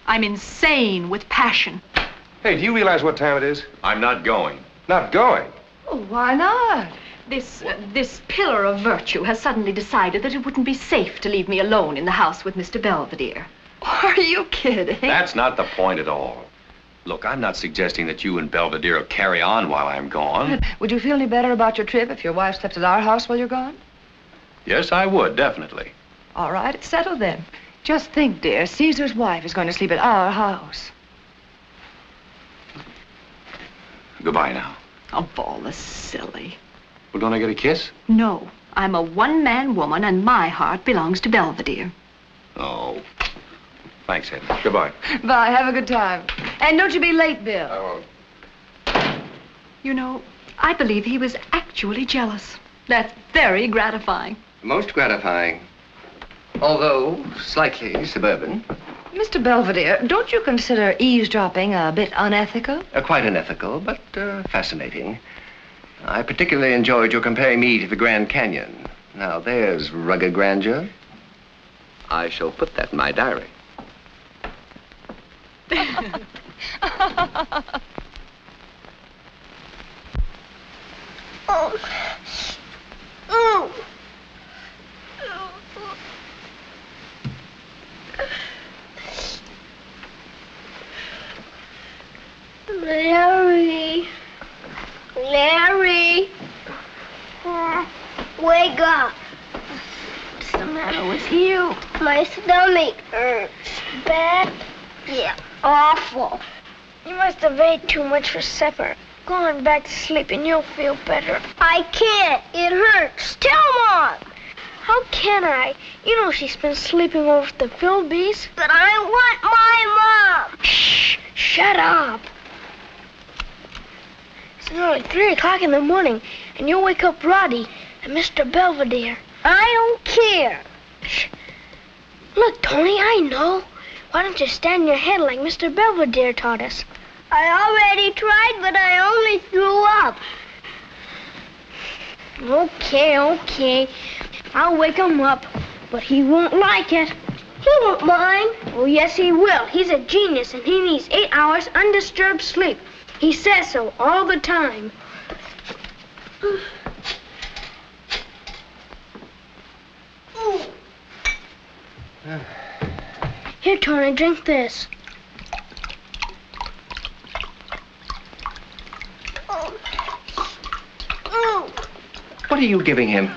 I'm insane with passion. Hey, do you realize what time it is? I'm not going. Not going? Oh, why not? This pillar of virtue has suddenly decided that it wouldn't be safe to leave me alone in the house with Mr. Belvedere. Are you kidding? That's not the point at all. Look, I'm not suggesting that you and Belvedere carry on while I'm gone. Would you feel any better about your trip if your wife slept at our house while you're gone? Yes, I would, definitely. All right, it's settled then. Just think, dear, Caesar's wife is going to sleep at our house. Goodbye now. Oh, all the silly. Well, don't I get a kiss? No, I'm a one-man woman, and my heart belongs to Belvedere. Oh. Thanks, Edna. Goodbye. Bye, have a good time. And don't you be late, Bill. I won't. You know, I believe he was actually jealous. That's very gratifying. Most gratifying. Although slightly suburban. Mr. Belvedere, don't you consider eavesdropping a bit unethical? Quite unethical, but fascinating. I particularly enjoyed your comparing me to the Grand Canyon. Now, there's rugged grandeur. I shall put that in my diary. Oh. Oh. Larry. Larry. Wake up. What's the matter with you? My stomach hurts. Bad? Yeah, awful. You must have ate too much for supper. Go on back to sleep and you'll feel better. I can't. It hurts. Tell Mom. How can I? You know she's been sleeping over at the Philbys. But I want my mom. Shh. Shut up. It's nearly 3 o'clock in the morning, and you'll wake up Roddy and Mr. Belvedere. I don't care. Shh. Look, Tony, I know. Why don't you stand your head like Mr. Belvedere taught us? I already tried, but I only threw up. Okay. I'll wake him up, but he won't like it. He won't mind. Oh, yes, he will. He's a genius, and he needs 8 hours undisturbed sleep. He says so all the time. Here, Tony, drink this. What are you giving him?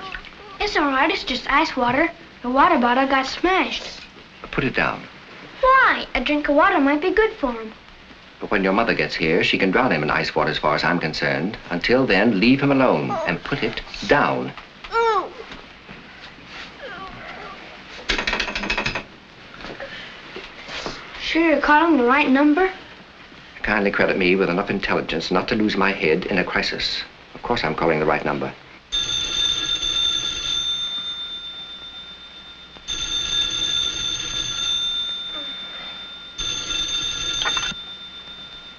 It's all right. It's just ice water. The water bottle got smashed. Put it down. Why? A drink of water might be good for him. But when your mother gets here, she can drown him in ice water as far as I'm concerned. Until then, leave him alone and put it down. Sure you're calling the right number? Kindly credit me with enough intelligence not to lose my head in a crisis. Of course I'm calling the right number.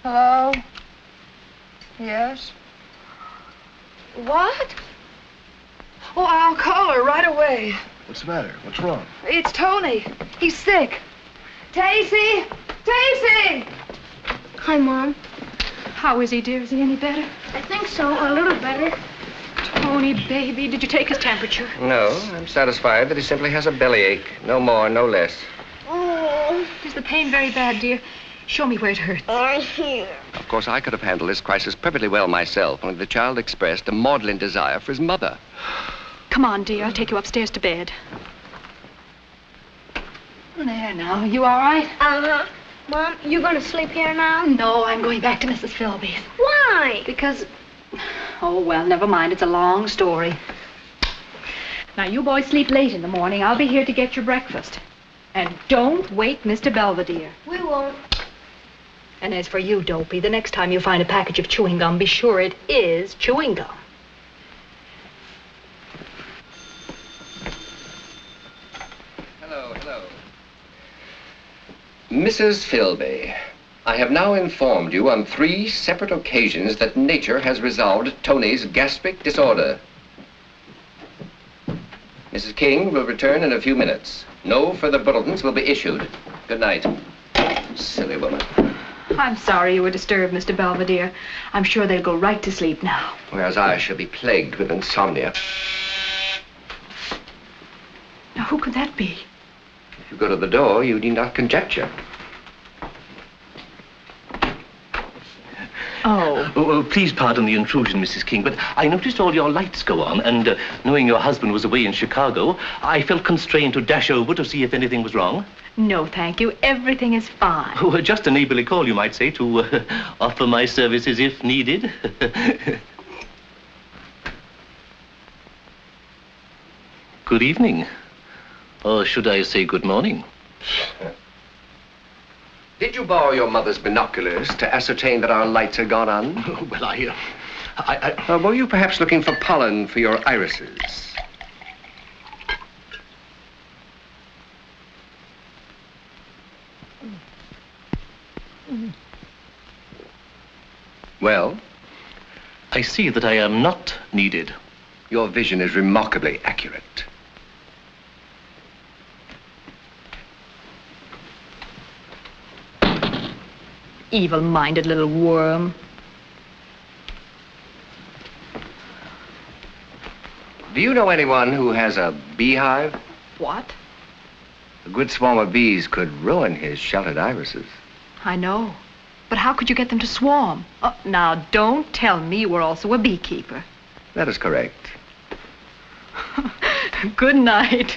Hello? Yes? What? Oh, I'll call her right away. What's the matter? What's wrong? It's Tony. He's sick. Tacey! Tacey! Hi, Mom. How is he, dear? Is he any better? I think so, a little better. Tony, baby, did you take his temperature? No, I'm satisfied that he simply has a bellyache. No more, no less. Oh. Is the pain very bad, dear? Show me where it hurts. Here. Of course, I could have handled this crisis perfectly well myself, only the child expressed a maudlin desire for his mother. Come on, dear. I'll take you upstairs to bed. There now. You all right? Uh-huh. Mom, you gonna sleep here now? No, I'm going back to Mrs. Philby's. Why? Because... Oh, well, never mind. It's a long story. Now, you boys sleep late in the morning. I'll be here to get your breakfast. And don't wake Mr. Belvedere. We won't. And as for you, Dopey, the next time you find a package of chewing gum, be sure it is chewing gum. Hello, hello. Mrs. Philby, I have now informed you on 3 separate occasions that nature has resolved Tony's gastric disorder. Mrs. King will return in a few minutes. No further bulletins will be issued. Good night. Silly woman. I'm sorry you were disturbed, Mr. Belvedere. I'm sure they'll go right to sleep now. Whereas I shall be plagued with insomnia. Now, who could that be? If you go to the door, you need not conjecture. Oh, please pardon the intrusion, Mrs. King, but I noticed all your lights go on, and knowing your husband was away in Chicago, I felt constrained to dash over to see if anything was wrong. No, thank you. Everything is fine. Oh, just a neighborly call, you might say, to offer my services if needed. Good evening. Or should I say good morning? Did you borrow your mother's binoculars to ascertain that our lights had gone on? Well, I were you perhaps looking for pollen for your irises? Well? I see that I am not needed. Your vision is remarkably accurate. Evil-minded little worm. Do you know anyone who has a beehive? What? A good swarm of bees could ruin his sheltered irises. I know. But how could you get them to swarm? Oh, now, don't tell me you were also a beekeeper. That is correct. Good night.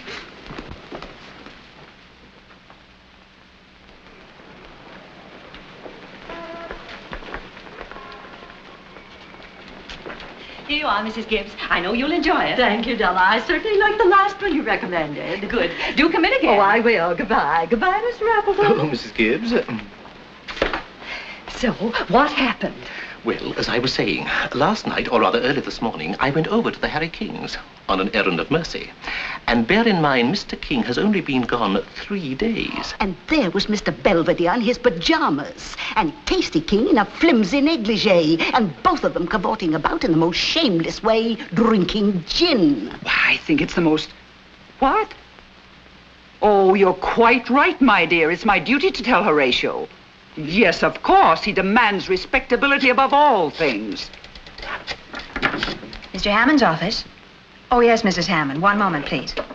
Here you are, Mrs. Gibbs. I know you'll enjoy it. Thank you, Della. I certainly like the last one you recommended. Good. Do come in again. Oh, I will. Goodbye. Goodbye, Mr. Appleton. Oh, Mrs. Gibbs. So, what happened? Well, as I was saying, last night, or rather early this morning, I went over to the Harry King's on an errand of mercy. And bear in mind, Mr. King has only been gone 3 days. And there was Mr. Belvedere in his pajamas, and Tasty King in a flimsy negligee, and both of them cavorting about in the most shameless way, drinking gin. Why, I think it's the most... What? Oh, you're quite right, my dear. It's my duty to tell Horatio. Yes, of course. He demands respectability above all things. Mr. Hammond's office? Oh, yes, Mrs. Hammond. One moment, please. Yes?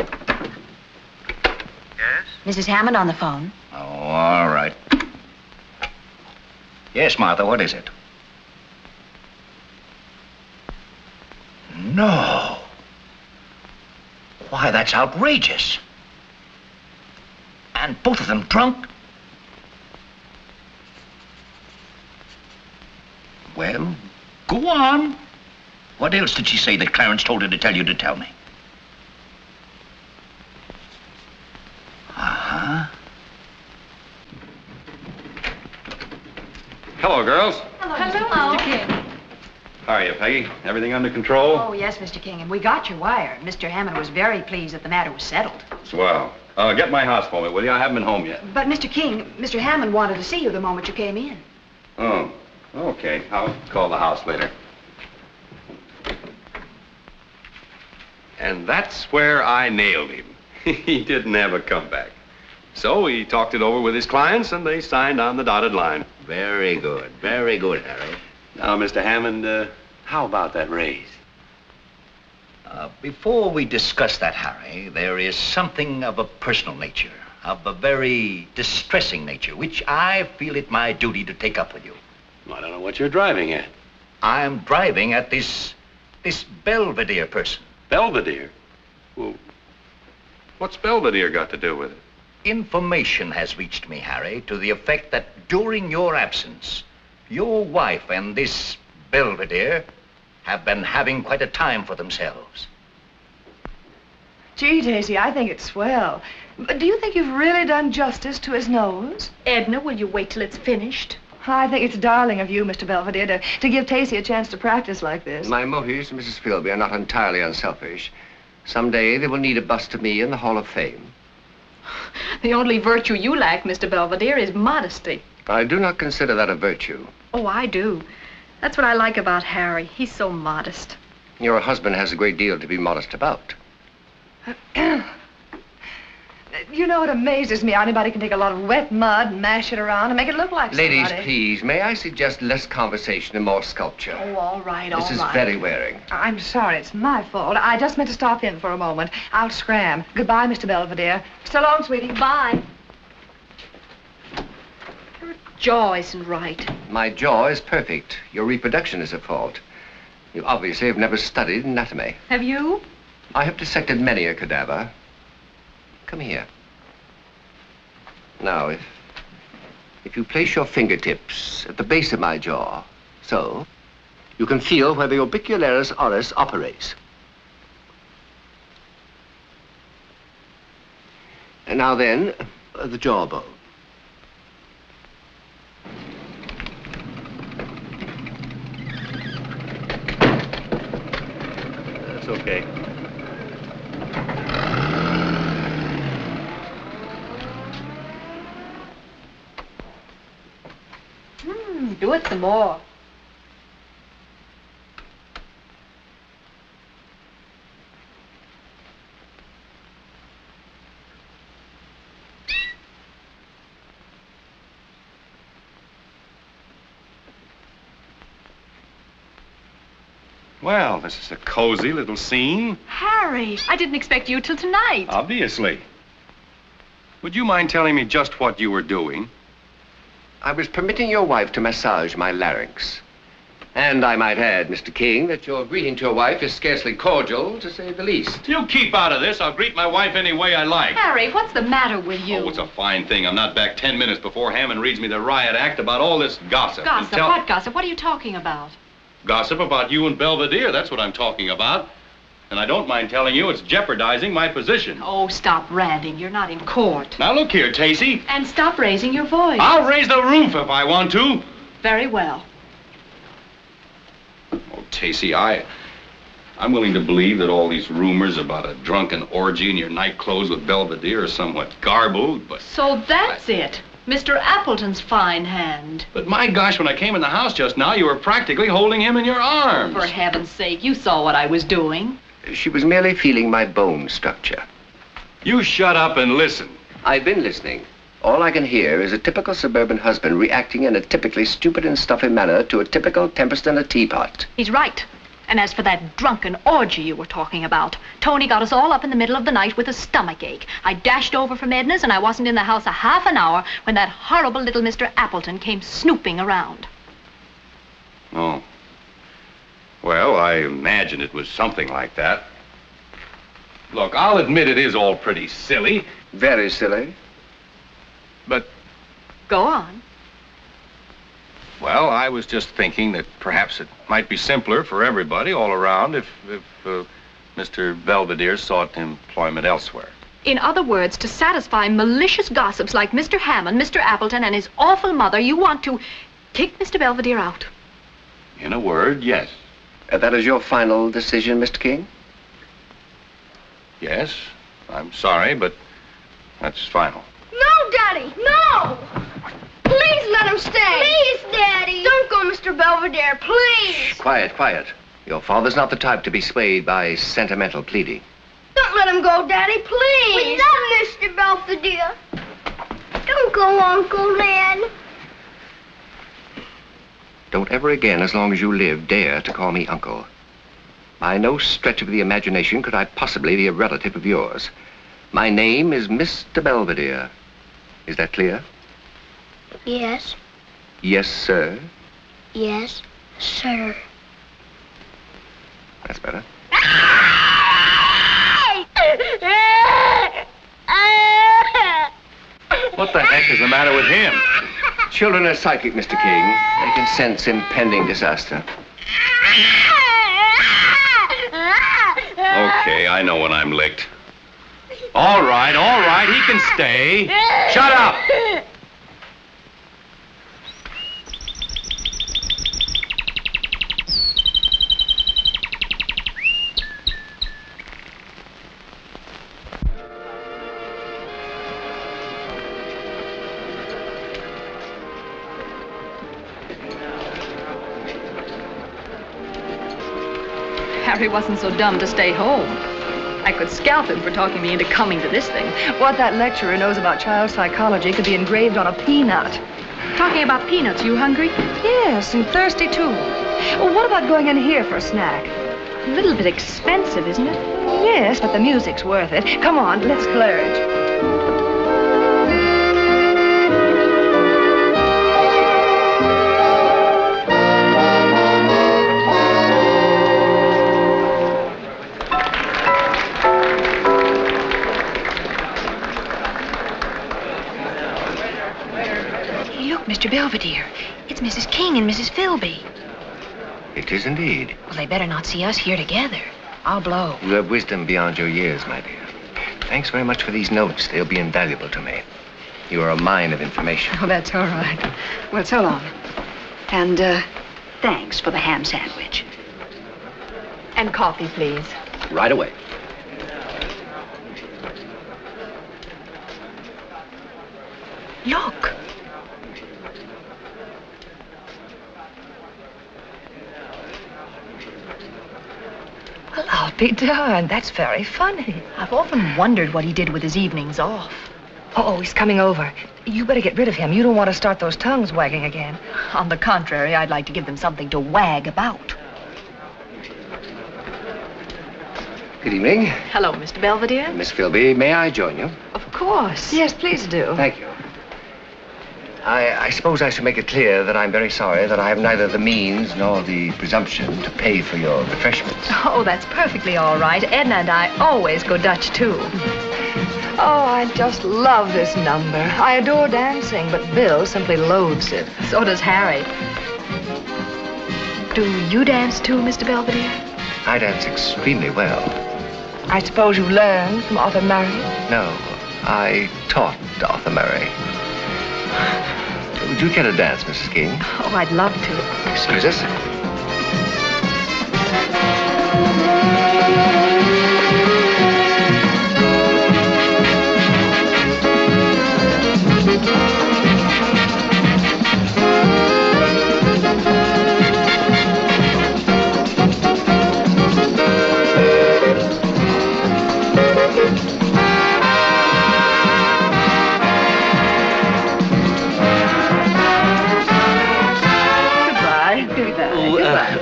Mrs. Hammond on the phone. Oh, all right. Yes, Martha, what is it? No. Why, that's outrageous. And both of them drunk? Well, go on. What else did she say that Clarence told her to tell you to tell me? Uh-huh. Hello, girls. Hello, Mr. King. How are you, Peggy? Everything under control? Oh, yes, Mr. King, and we got your wire. Mr. Hammond was very pleased that the matter was settled. Swell. Get my house for me, will you? I haven't been home yet. But, Mr. King, Mr. Hammond wanted to see you the moment you came in. Oh, okay. I'll call the house later. And that's where I nailed him. He didn't have a comeback. So he talked it over with his clients, and they signed on the dotted line. Very good, Harry. Now, Mr. Hammond, how about that raise? Before we discuss that, Harry, there is something of a personal nature. of a very distressing nature, which I feel it my duty to take up with you. I don't know what you're driving at. I'm driving at this Belvedere person. Belvedere? Well, what's Belvedere got to do with it? Information has reached me, Harry, to the effect that during your absence, your wife and this Belvedere have been having quite a time for themselves. Gee, Tacey, I think it's swell. But do you think you've really done justice to his nose? Edna, will you wait till it's finished? I think it's darling of you, Mr. Belvedere, to give Tacey a chance to practice like this. My motives, Mrs. Philby, are not entirely unselfish. Someday they will need a bust of me in the Hall of Fame. The only virtue you lack, Mr. Belvedere, is modesty. I do not consider that a virtue. Oh, I do. That's what I like about Harry. He's so modest. Your husband has a great deal to be modest about. You know, it amazes me how anybody can take a lot of wet mud and mash it around and make it look like Ladies, somebody. please, may I suggest less conversation and more sculpture? Oh, all right, all right. This is very wearing. I'm sorry, it's my fault. I just meant to stop in for a moment. I'll scram. Goodbye, Mr. Belvedere. So long, sweetie. Bye. Your jaw isn't right. My jaw is perfect. Your reproduction is at fault. You obviously have never studied anatomy. Have you? I have dissected many a cadaver. Come here. Now, if you place your fingertips at the base of my jaw, so, you can feel where the orbicularis oris operates. And now then, the jawbone. That's okay. Do it some more. Well, this is a cozy little scene. Harry, I didn't expect you till tonight. Obviously. Would you mind telling me just what you were doing? I was permitting your wife to massage my larynx. And I might add, Mr. King, that your greeting to your wife is scarcely cordial, to say the least. You keep out of this. I'll greet my wife any way I like. Harry, what's the matter with you? Oh, it's a fine thing. I'm not back 10 minutes before Hammond reads me the riot act about all this gossip. Gossip? What gossip? What are you talking about? Gossip about you and Belvedere. That's what I'm talking about. And I don't mind telling you it's jeopardizing my position. Oh, stop ranting. You're not in court. Now, look here, Tacey. And stop raising your voice. I'll raise the roof if I want to. Very well. Oh, Tacey, I'm willing to believe that all these rumors about a drunken orgy in your night clothes with Belvedere are somewhat garbled, but... So that's it. Mr. Appleton's fine hand. But my gosh, when I came in the house just now, you were practically holding him in your arms. For heaven's sake, you saw what I was doing. She was merely feeling my bone structure. You shut up and listen. I've been listening. All I can hear is a typical suburban husband reacting in a typically stupid and stuffy manner to a typical tempest in a teapot. He's right. And as for that drunken orgy you were talking about, Tony got us all up in the middle of the night with a stomachache. I dashed over from Edna's and I wasn't in the house a half an hour when that horrible little Mr. Appleton came snooping around. Oh. Well, I imagine it was something like that. Look, I'll admit it is all pretty silly. Very silly. But... Go on. Well, I was just thinking that perhaps it might be simpler for everybody all around if Mr. Belvedere sought employment elsewhere. In other words, to satisfy malicious gossips like Mr. Hammond, Mr. Appleton, and his awful mother, you want to kick Mr. Belvedere out. In a word, yes. That is your final decision, Mr. King? Yes. I'm sorry, but that's final. No, Daddy, no! Please let him stay. Please, Daddy. Don't go, Mr. Belvedere, please. Shh, quiet, quiet. Your father's not the type to be swayed by sentimental pleading. Don't let him go, Daddy, please. We love Mr. Belvedere. Don't go, Uncle Lynn. Don't ever again, as long as you live, dare to call me uncle. By no stretch of the imagination could I possibly be a relative of yours. My name is Mr. Belvedere. Is that clear? Yes. Yes, sir. Yes, sir. That's better. What the heck is the matter with him? Children are psychic, Mr. King. They can sense impending disaster. Okay, I know when I'm licked. All right, he can stay. Shut up! Harry wasn't so dumb to stay home. I could scalp him for talking me into coming to this thing. What that lecturer knows about child psychology could be engraved on a peanut. Talking about peanuts, you hungry? Yes, and thirsty too. Well, what about going in here for a snack? A little bit expensive, isn't it? Yes, but the music's worth it. Come on, let's splurge. Mr. Belvedere, it's Mrs. King and Mrs. Philby. It is indeed. Well, they better not see us here together. I'll blow. You have wisdom beyond your years, my dear. Thanks very much for these notes. They'll be invaluable to me. You are a mine of information. Oh, that's all right. Well, so long. And, thanks for the ham sandwich. And coffee, please. Right away. Look. Well, I'll be darned. That's very funny. I've often wondered what he did with his evenings off. Oh, he's coming over. You better get rid of him. You don't want to start those tongues wagging again. On the contrary, I'd like to give them something to wag about. Good evening. Hello, Mr. Belvedere. Miss Philby, may I join you? Of course. Yes, please do. Thank you. I suppose I should make it clear that I'm very sorry that I have neither the means nor the presumption to pay for your refreshments. Oh, that's perfectly all right. Edna and I always go Dutch, too. Oh, I just love this number. I adore dancing, but Bill simply loathes it. So does Harry. Do you dance, too, Mr. Belvedere? I dance extremely well. I suppose you learned from Arthur Murray? No, I taught Arthur Murray. Would you care to dance, Mrs. King? Oh, I'd love to. Excuse us.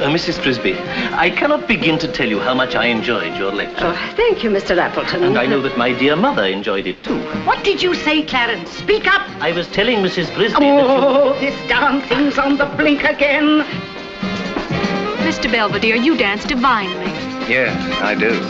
Mrs. Frisbee, I cannot begin to tell you how much I enjoyed your lecture. Oh, thank you, Mr. Appleton. And I know that my dear mother enjoyed it, too. What did you say, Clarence? Speak up! I was telling Mrs. Frisbee that you... this darn thing's on the blink again. Mr. Belvedere, you dance divinely. Yes, I do.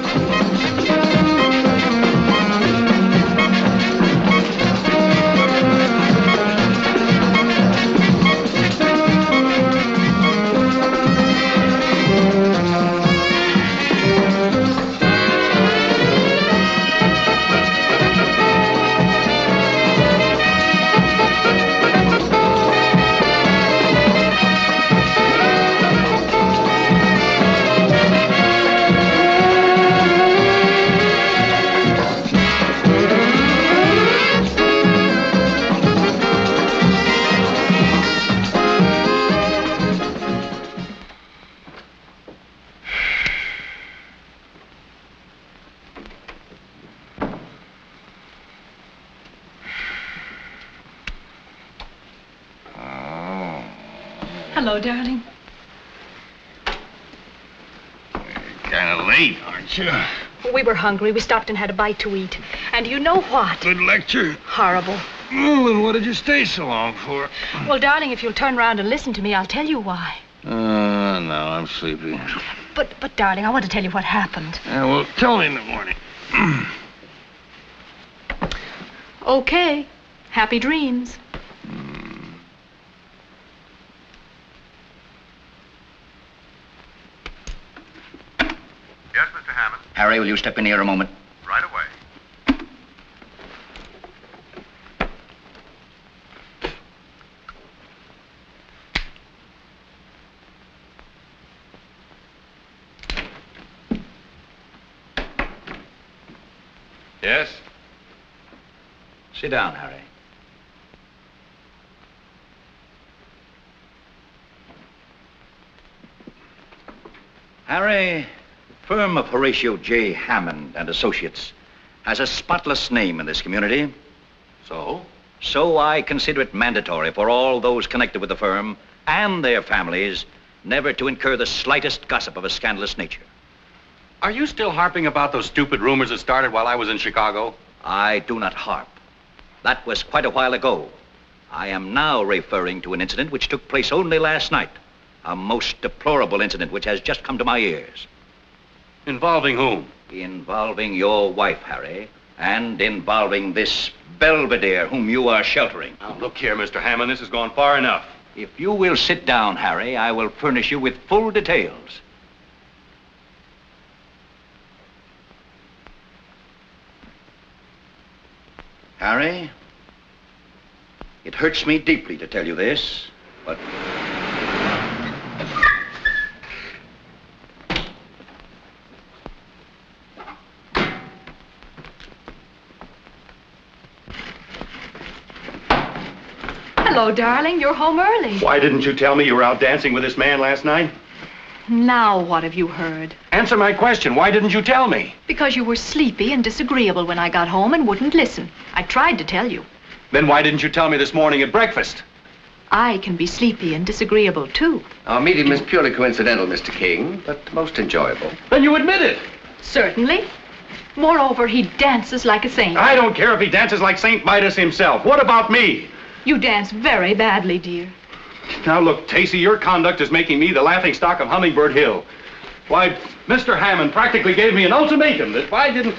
Hello, darling. Kind of late, aren't you? We were hungry. We stopped and had a bite to eat. And you know what? Good lecture. Horrible. Well, then what did you stay so long for? Well, darling, if you'll turn around and listen to me, I'll tell you why. No, I'm sleepy. But, darling, I want to tell you what happened. Yeah, well, tell me in the morning. Okay. Happy dreams. Yes, Mr. Hammond? Harry, will you step in here a moment? Right away. Yes? Sit down, Harry. Harry, firm of Horatio J. Hammond and Associates has a spotless name in this community. So? So I consider it mandatory for all those connected with the firm and their families never to incur the slightest gossip of a scandalous nature. Are you still harping about those stupid rumors that started while I was in Chicago? I do not harp. That was quite a while ago. I am now referring to an incident which took place only last night. A most deplorable incident which has just come to my ears. Involving whom? Involving your wife, Harry, and involving this Belvedere whom you are sheltering. Now, look here, Mr. Hammond, this has gone far enough. If you will sit down, Harry, I will furnish you with full details. Harry, it hurts me deeply to tell you this, but... Hello, darling. You're home early. Why didn't you tell me you were out dancing with this man last night? Now what have you heard? Answer my question. Why didn't you tell me? Because you were sleepy and disagreeable when I got home and wouldn't listen. I tried to tell you. Then why didn't you tell me this morning at breakfast? I can be sleepy and disagreeable, too. Our meeting is purely coincidental, Mr. King, but most enjoyable. Then you admit it. Certainly. Moreover, he dances like a saint. I don't care if he dances like St. Midas himself. What about me? You dance very badly, dear. Now, look, Tacey, your conduct is making me the laughingstock of Hummingbird Hill. Why, Mr. Hammond practically gave me an ultimatum that if I didn't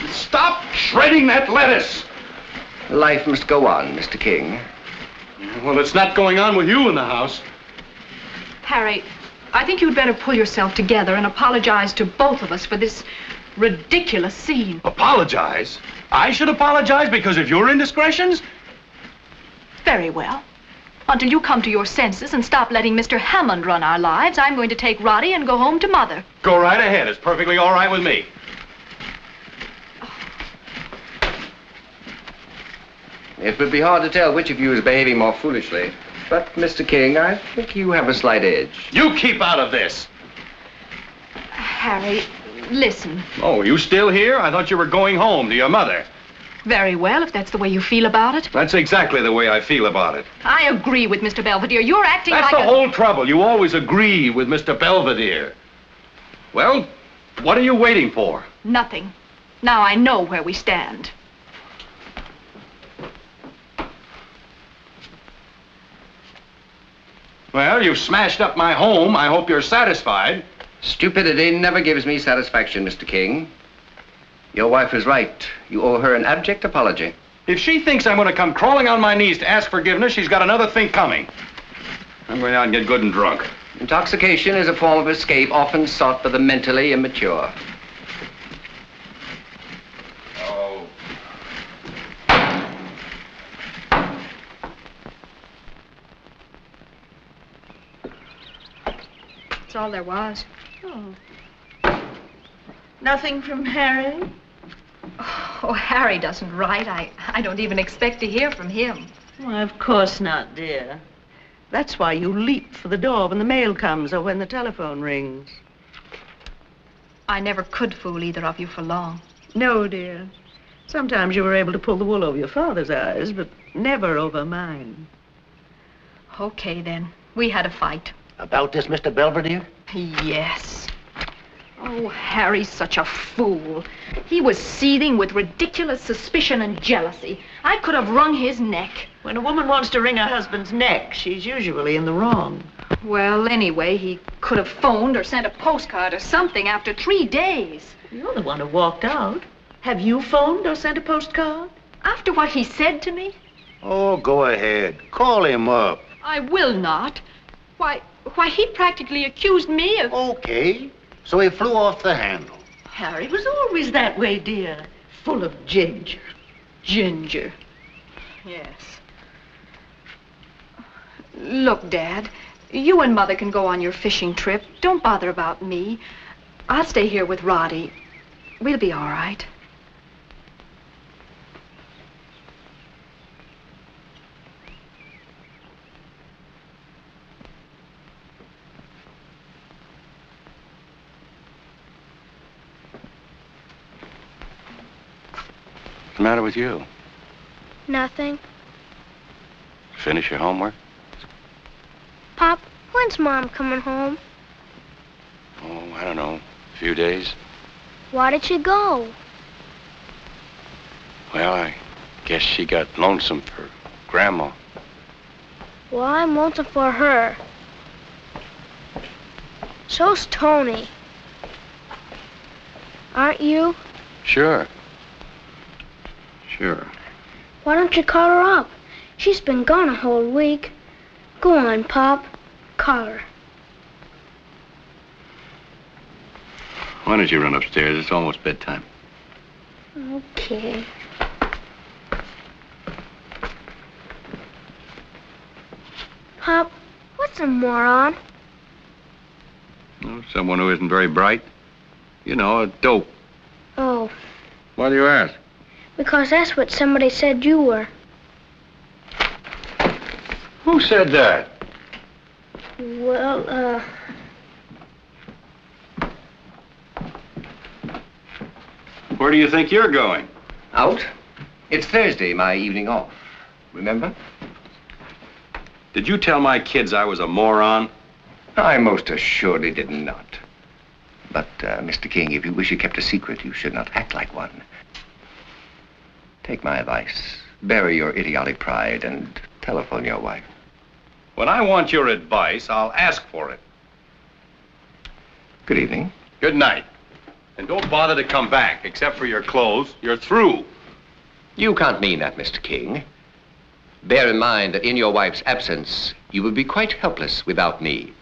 stop shredding that lettuce. Life must go on, Mr. King. Well, it's not going on with you in the house. Harry, I think you'd better pull yourself together and apologize to both of us for this ridiculous scene. Apologize? I should apologize because of your indiscretions? Very well. Until you come to your senses and stop letting Mr. Hammond run our lives, I'm going to take Roddy and go home to Mother. Go right ahead. It's perfectly all right with me. It would be hard to tell which of you is behaving more foolishly. But, Mr. King, I think you have a slight edge. You keep out of this. Harry, listen. Oh, you still here? I thought you were going home to your mother. Very well, if that's the way you feel about it. That's exactly the way I feel about it. I agree with Mr. Belvedere. You're acting That's like the whole trouble. You always agree with Mr. Belvedere. Well, what are you waiting for? Nothing. Now I know where we stand. Well, you've smashed up my home. I hope you're satisfied. Stupidity never gives me satisfaction, Mr. King. Your wife is right. You owe her an abject apology. If she thinks I'm going to come crawling on my knees to ask forgiveness, she's got another think coming. I'm going out and get good and drunk. Intoxication is a form of escape often sought by the mentally immature. Oh. That's all there was. Oh. Nothing from Harry? Oh, Harry doesn't write. I don't even expect to hear from him. Why, of course not, dear. That's why you leap for the door when the mail comes or when the telephone rings. I never could fool either of you for long. No, dear. Sometimes you were able to pull the wool over your father's eyes, but never over mine. Okay, then. We had a fight. About this, Mr. Belvedere? Yes. Oh, Harry's such a fool. He was seething with ridiculous suspicion and jealousy. I could have wrung his neck. When a woman wants to wring her husband's neck, she's usually in the wrong. Well, anyway, he could have phoned or sent a postcard or something after 3 days. You're the one who walked out. Have you phoned or sent a postcard? After what he said to me? Oh, go ahead. Call him up. I will not. Why, he practically accused me of... Okay. So he flew off the handle. Harry was always that way, dear. Full of ginger. Ginger. Yes. Look, Dad, you and Mother can go on your fishing trip. Don't bother about me. I'll stay here with Roddy. We'll be all right. What's the matter with you? Nothing. Finish your homework? Pop, when's Mom coming home? Oh, I don't know. A few days. Why did she go? Well, I guess she got lonesome for Grandma. Well, I'm lonesome for her. So's Tony. Aren't you? Sure. Sure. Why don't you call her up? She's been gone a whole week. Go on, Pop. Call her. Why don't you run upstairs? It's almost bedtime. Okay. Pop, what's a moron? Oh, someone who isn't very bright. You know, a dope. Oh, Why do you ask? because that's what somebody said you were. Who said that? Well, Where do you think you're going? Out? It's Thursday, my evening off. Remember? Did you tell my kids I was a moron? I most assuredly did not. But, Mr. King, if you wish it kept a secret, you should not act like one. Take my advice. Bury your idiotic pride and telephone your wife. When I want your advice, I'll ask for it. Good evening. Good night. And don't bother to come back, except for your clothes. You're through. You can't mean that, Mr. King. Bear in mind that in your wife's absence, you would be quite helpless without me.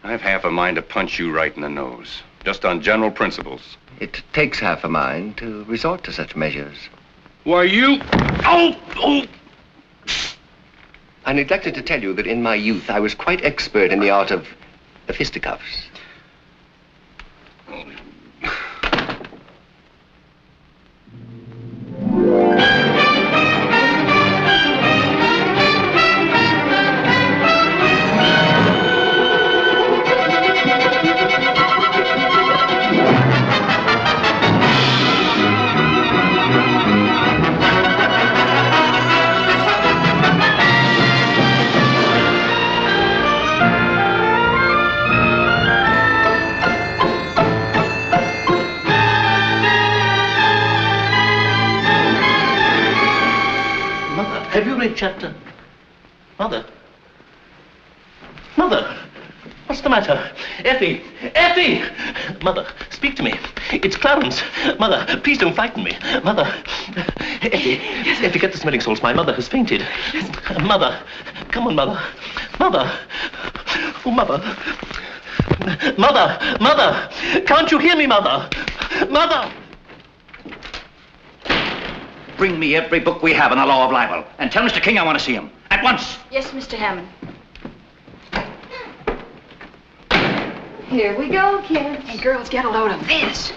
I've half a mind to punch you right in the nose, just on general principles. It takes half a mind to resort to such measures. Why, you... Oh! I neglected to tell you that in my youth, I was quite expert in the art of the fisticuffs. Have you read chapter? Mother? Mother! What's the matter? Effie! Effie! Mother, speak to me. It's Clarence. Mother, please don't frighten me. Mother. Effie, Effie, get the smelling salts. My mother has fainted. Mother. Come on, Mother. Mother. Oh, Mother. Mother! Mother! Can't you hear me, Mother? Mother! Bring me every book we have on the law of libel. And tell Mr. King I want to see him. At once. Yes, Mr. Hammond. Here we go, kids. Hey, girls, get a load of this.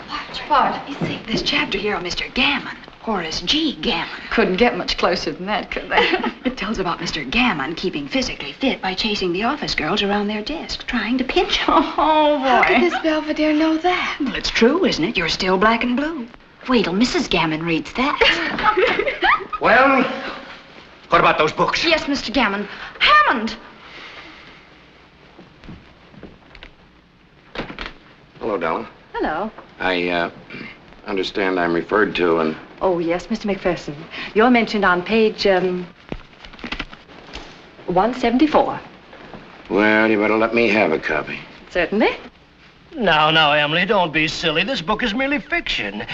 What? You see, this chapter here on Mr. Gammon. Horace G. Gammon. Couldn't get much closer than that, could they? It tells about Mr. Gammon keeping physically fit by chasing the office girls around their desk, trying to pinch them. Oh, boy. How could Miss Belvedere know that? Well, it's true, isn't it? You're still black and blue. Wait till Mrs. Gammon reads that. Well, what about those books? Yes, Mr. Gammon. Hammond! Hello, Della. Hello. I understand I'm referred to and... Oh, yes, Mr. McPherson. You're mentioned on page, 174. Well, you better let me have a copy. Certainly. Now, Emily, don't be silly. This book is merely fiction.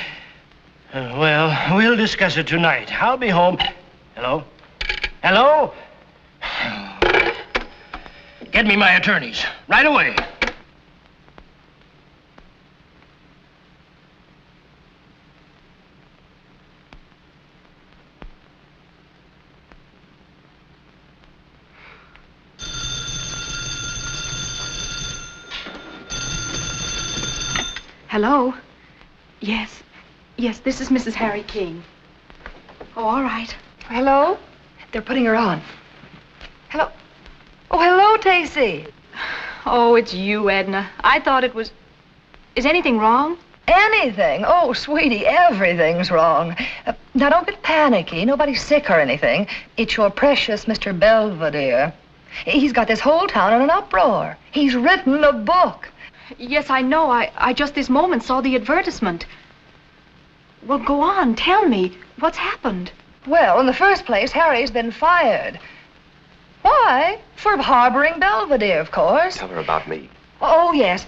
Well, we'll discuss it tonight. I'll be home. Hello? Hello? Get me my attorneys. Right away. Hello? Yes. Yes, this is Mrs. Harry King. Oh, all right. Hello? They're putting her on. Hello? Oh, hello, Tacey. Oh, it's you, Edna. I thought it was... Is anything wrong? Anything? Oh, sweetie, everything's wrong. Now, don't get panicky. Nobody's sick or anything. It's your precious Mr. Belvedere. He's got this whole town in an uproar. He's written a book. Yes, I know. I just this moment saw the advertisement. Well, go on. Tell me. What's happened? Well, in the first place, Harry's been fired. Why? For harboring Belvedere, of course. Tell her about me. Oh, yes.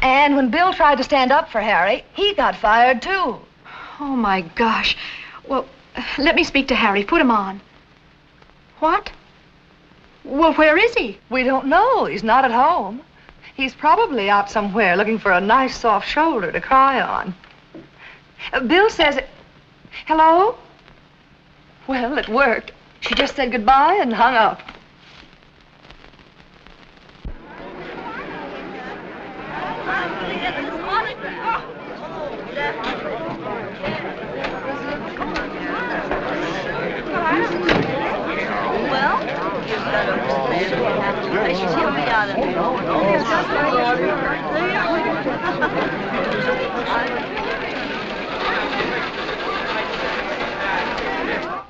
And when Bill tried to stand up for Harry, he got fired, too. Oh, my gosh. Well, let me speak to Harry. Put him on. What? Well, where is he? We don't know. He's not at home. He's probably out somewhere looking for a nice soft shoulder to cry on. Bill says... Hello? Well, it worked. She just said goodbye and hung up.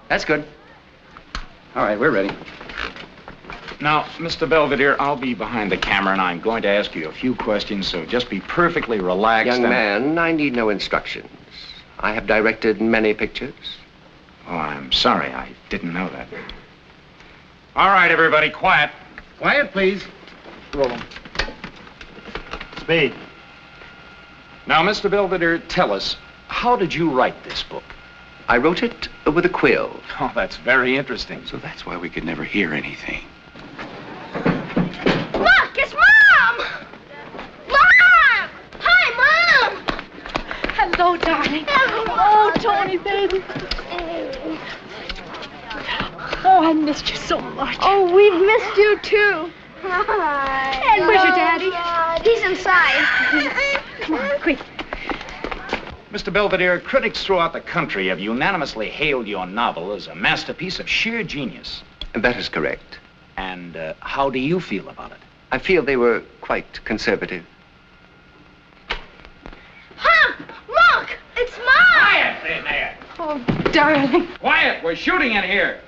That's good. All right, we're ready. Now, Mr. Belvedere, I'll be behind the camera, and I'm going to ask you a few questions, so just be perfectly relaxed. Young man, I need no instructions. I have directed many pictures. Oh, I'm sorry. I didn't know that. All right, everybody, quiet. Quiet, please. Roll. Speed. Now, Mr. Belvedere, tell us, how did you write this book? I wrote it with a quill. Oh, that's very interesting. So that's why we could never hear anything. Look, it's Mom! Mom! Hi, Mom! Hello, darling. Oh, Tony, baby. Oh, I missed you so much. Oh, we've missed you, too. Hi. And where's your daddy? He's inside. Come on, quick. Mr. Belvedere, critics throughout the country have unanimously hailed your novel as a masterpiece of sheer genius. That is correct. And how do you feel about it? I feel they were quite conservative. Huh? Look! It's Mom! Quiet in there! Oh, darling. Quiet! We're shooting in here!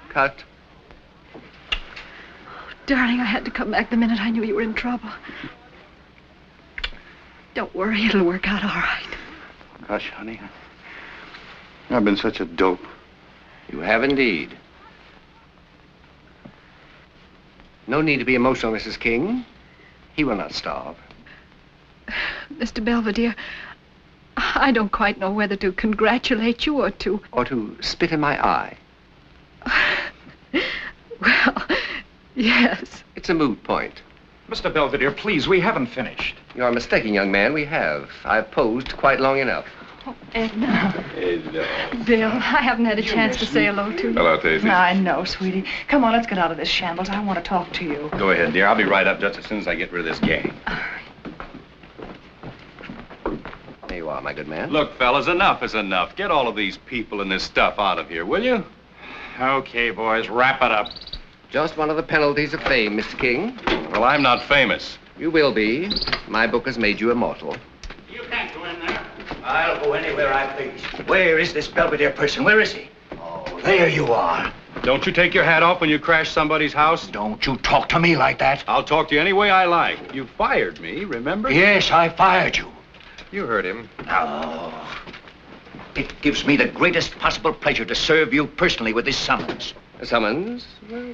Cut. Oh, darling, I had to come back the minute I knew you were in trouble. Don't worry, it'll work out all right. Gosh, honey, I've been such a dope. You have indeed. No need to be emotional, Mrs. King. He will not starve. Mr. Belvedere, I don't quite know whether to congratulate you or to... Or to spit in my eye. Well, yes. It's a moot point. Mr. Belvedere, please, we haven't finished. You're mistaken, young man. We have. I've posed quite long enough. Oh, Edna. Edna. Bill, I haven't had a chance to say hello to you. Hello, Tacey. I know, sweetie. Come on, let's get out of this shambles. I want to talk to you. Go ahead, dear. I'll be right up just as soon as I get rid of this gang. There you are, my good man. Look, fellas, enough is enough. Get all of these people and this stuff out of here, will you? Okay, boys, wrap it up. Just one of the penalties of fame, Mr. King. Well, I'm not famous. You will be. My book has made you immortal. You can't go in there. I'll go anywhere I please. Where is this Belvedere person? Where is he? Oh, there you are. Don't you take your hat off when you crash somebody's house? Don't you talk to me like that. I'll talk to you any way I like. You fired me, remember? Yes, I fired you. You heard him. Now, it gives me the greatest possible pleasure to serve you personally with this summons. A summons?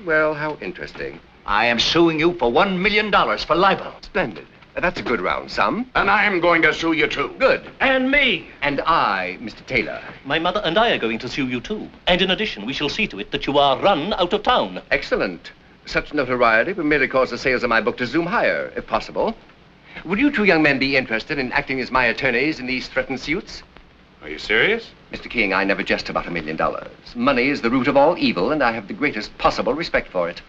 Well, how interesting. I am suing you for $1 million for libel. Splendid. That's a good round sum. And I'm going to sue you, too. Good. And me. And I, Mr. Taylor. My mother and I are going to sue you, too. And in addition, we shall see to it that you are run out of town. Excellent. Such notoriety will merely cause the sales of my book to zoom higher, if possible. Would you two young men be interested in acting as my attorneys in these threatened suits? Are you serious? Mr. King, I never jest about $1 million. Money is the root of all evil, and I have the greatest possible respect for it.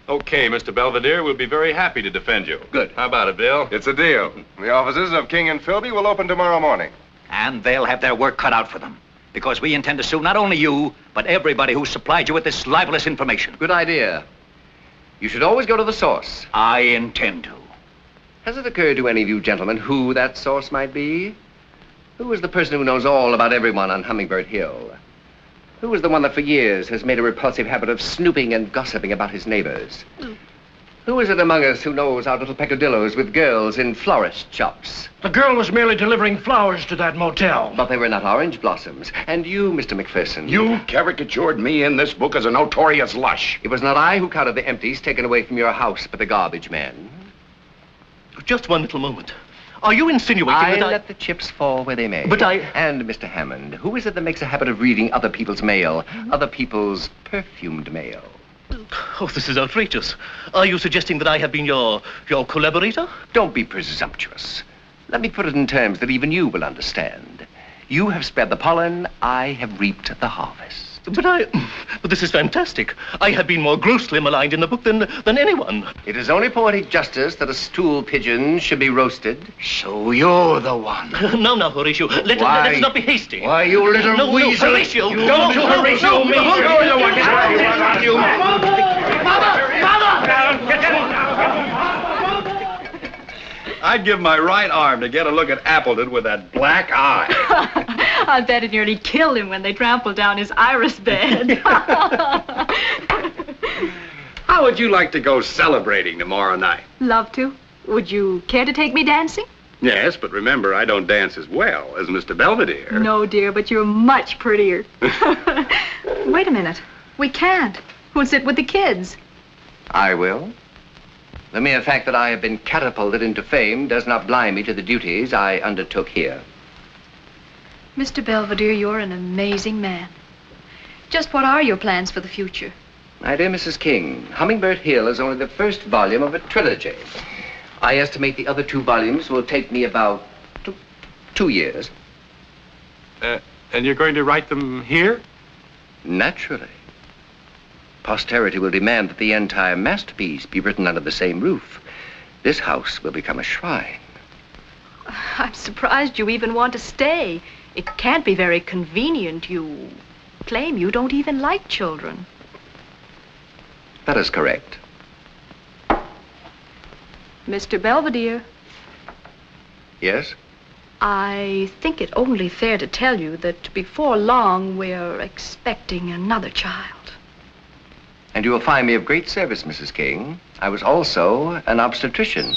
Okay, Mr. Belvedere, we'll be very happy to defend you. Good. How about it, Bill? It's a deal. The offices of King and Philby will open tomorrow morning. And they'll have their work cut out for them. Because we intend to sue not only you, but everybody who supplied you with this libelous information. Good idea. You should always go to the source. I intend to. Has it occurred to any of you gentlemen who that source might be? Who is the person who knows all about everyone on Hummingbird Hill? Who is the one that for years has made a repulsive habit of snooping and gossiping about his neighbors? Who is it among us who knows our little peccadillos with girls in florist shops? The girl was merely delivering flowers to that motel. But they were not orange blossoms. And you, Mr. McPherson. You caricatured me in this book as a notorious lush. It was not I who counted the empties taken away from your house, but the garbage man. Just one little moment. Are you insinuating that I... let the chips fall where they may. But I... And, Mr. Hammond, who is it that makes a habit of reading other people's mail? Other people's perfumed mail? Oh, this is outrageous. Are you suggesting that I have been your collaborator? Don't be presumptuous. Let me put it in terms that even you will understand. You have spread the pollen, I have reaped the harvest. But this is fantastic. I have been more grossly maligned in the book than anyone. It is only poetic justice that a stool pigeon should be roasted. So you're the one. No, Horatio. Let's not be hasty. Why, you little weasel. No, Horatio. Don't Horatio me. I'd give my right arm to get a look at Appleton with that black eye. I bet it nearly killed him when they trampled down his iris bed. How would you like to go celebrating tomorrow night? Love to. Would you care to take me dancing? Yes, but remember, I don't dance as well as Mr. Belvedere. No, dear, but you're much prettier. Wait a minute. We can't. Who'll sit with the kids? I will. The mere fact that I have been catapulted into fame does not blind me to the duties I undertook here. Mr. Belvedere, you're an amazing man. Just what are your plans for the future? My dear Mrs. King, Hummingbird Hill is only the first volume of a trilogy. I estimate the other 2 volumes will take me about 2 years. And you're going to write them here? Naturally. Posterity will demand that the entire masterpiece be written under the same roof. This house will become a shrine. I'm surprised you even want to stay. It can't be very convenient. You claim you don't even like children. That is correct. Mr. Belvedere. Yes? I think it only fair to tell you that before long we're expecting another child. And you will find me of great service, Mrs. King. I was also an obstetrician.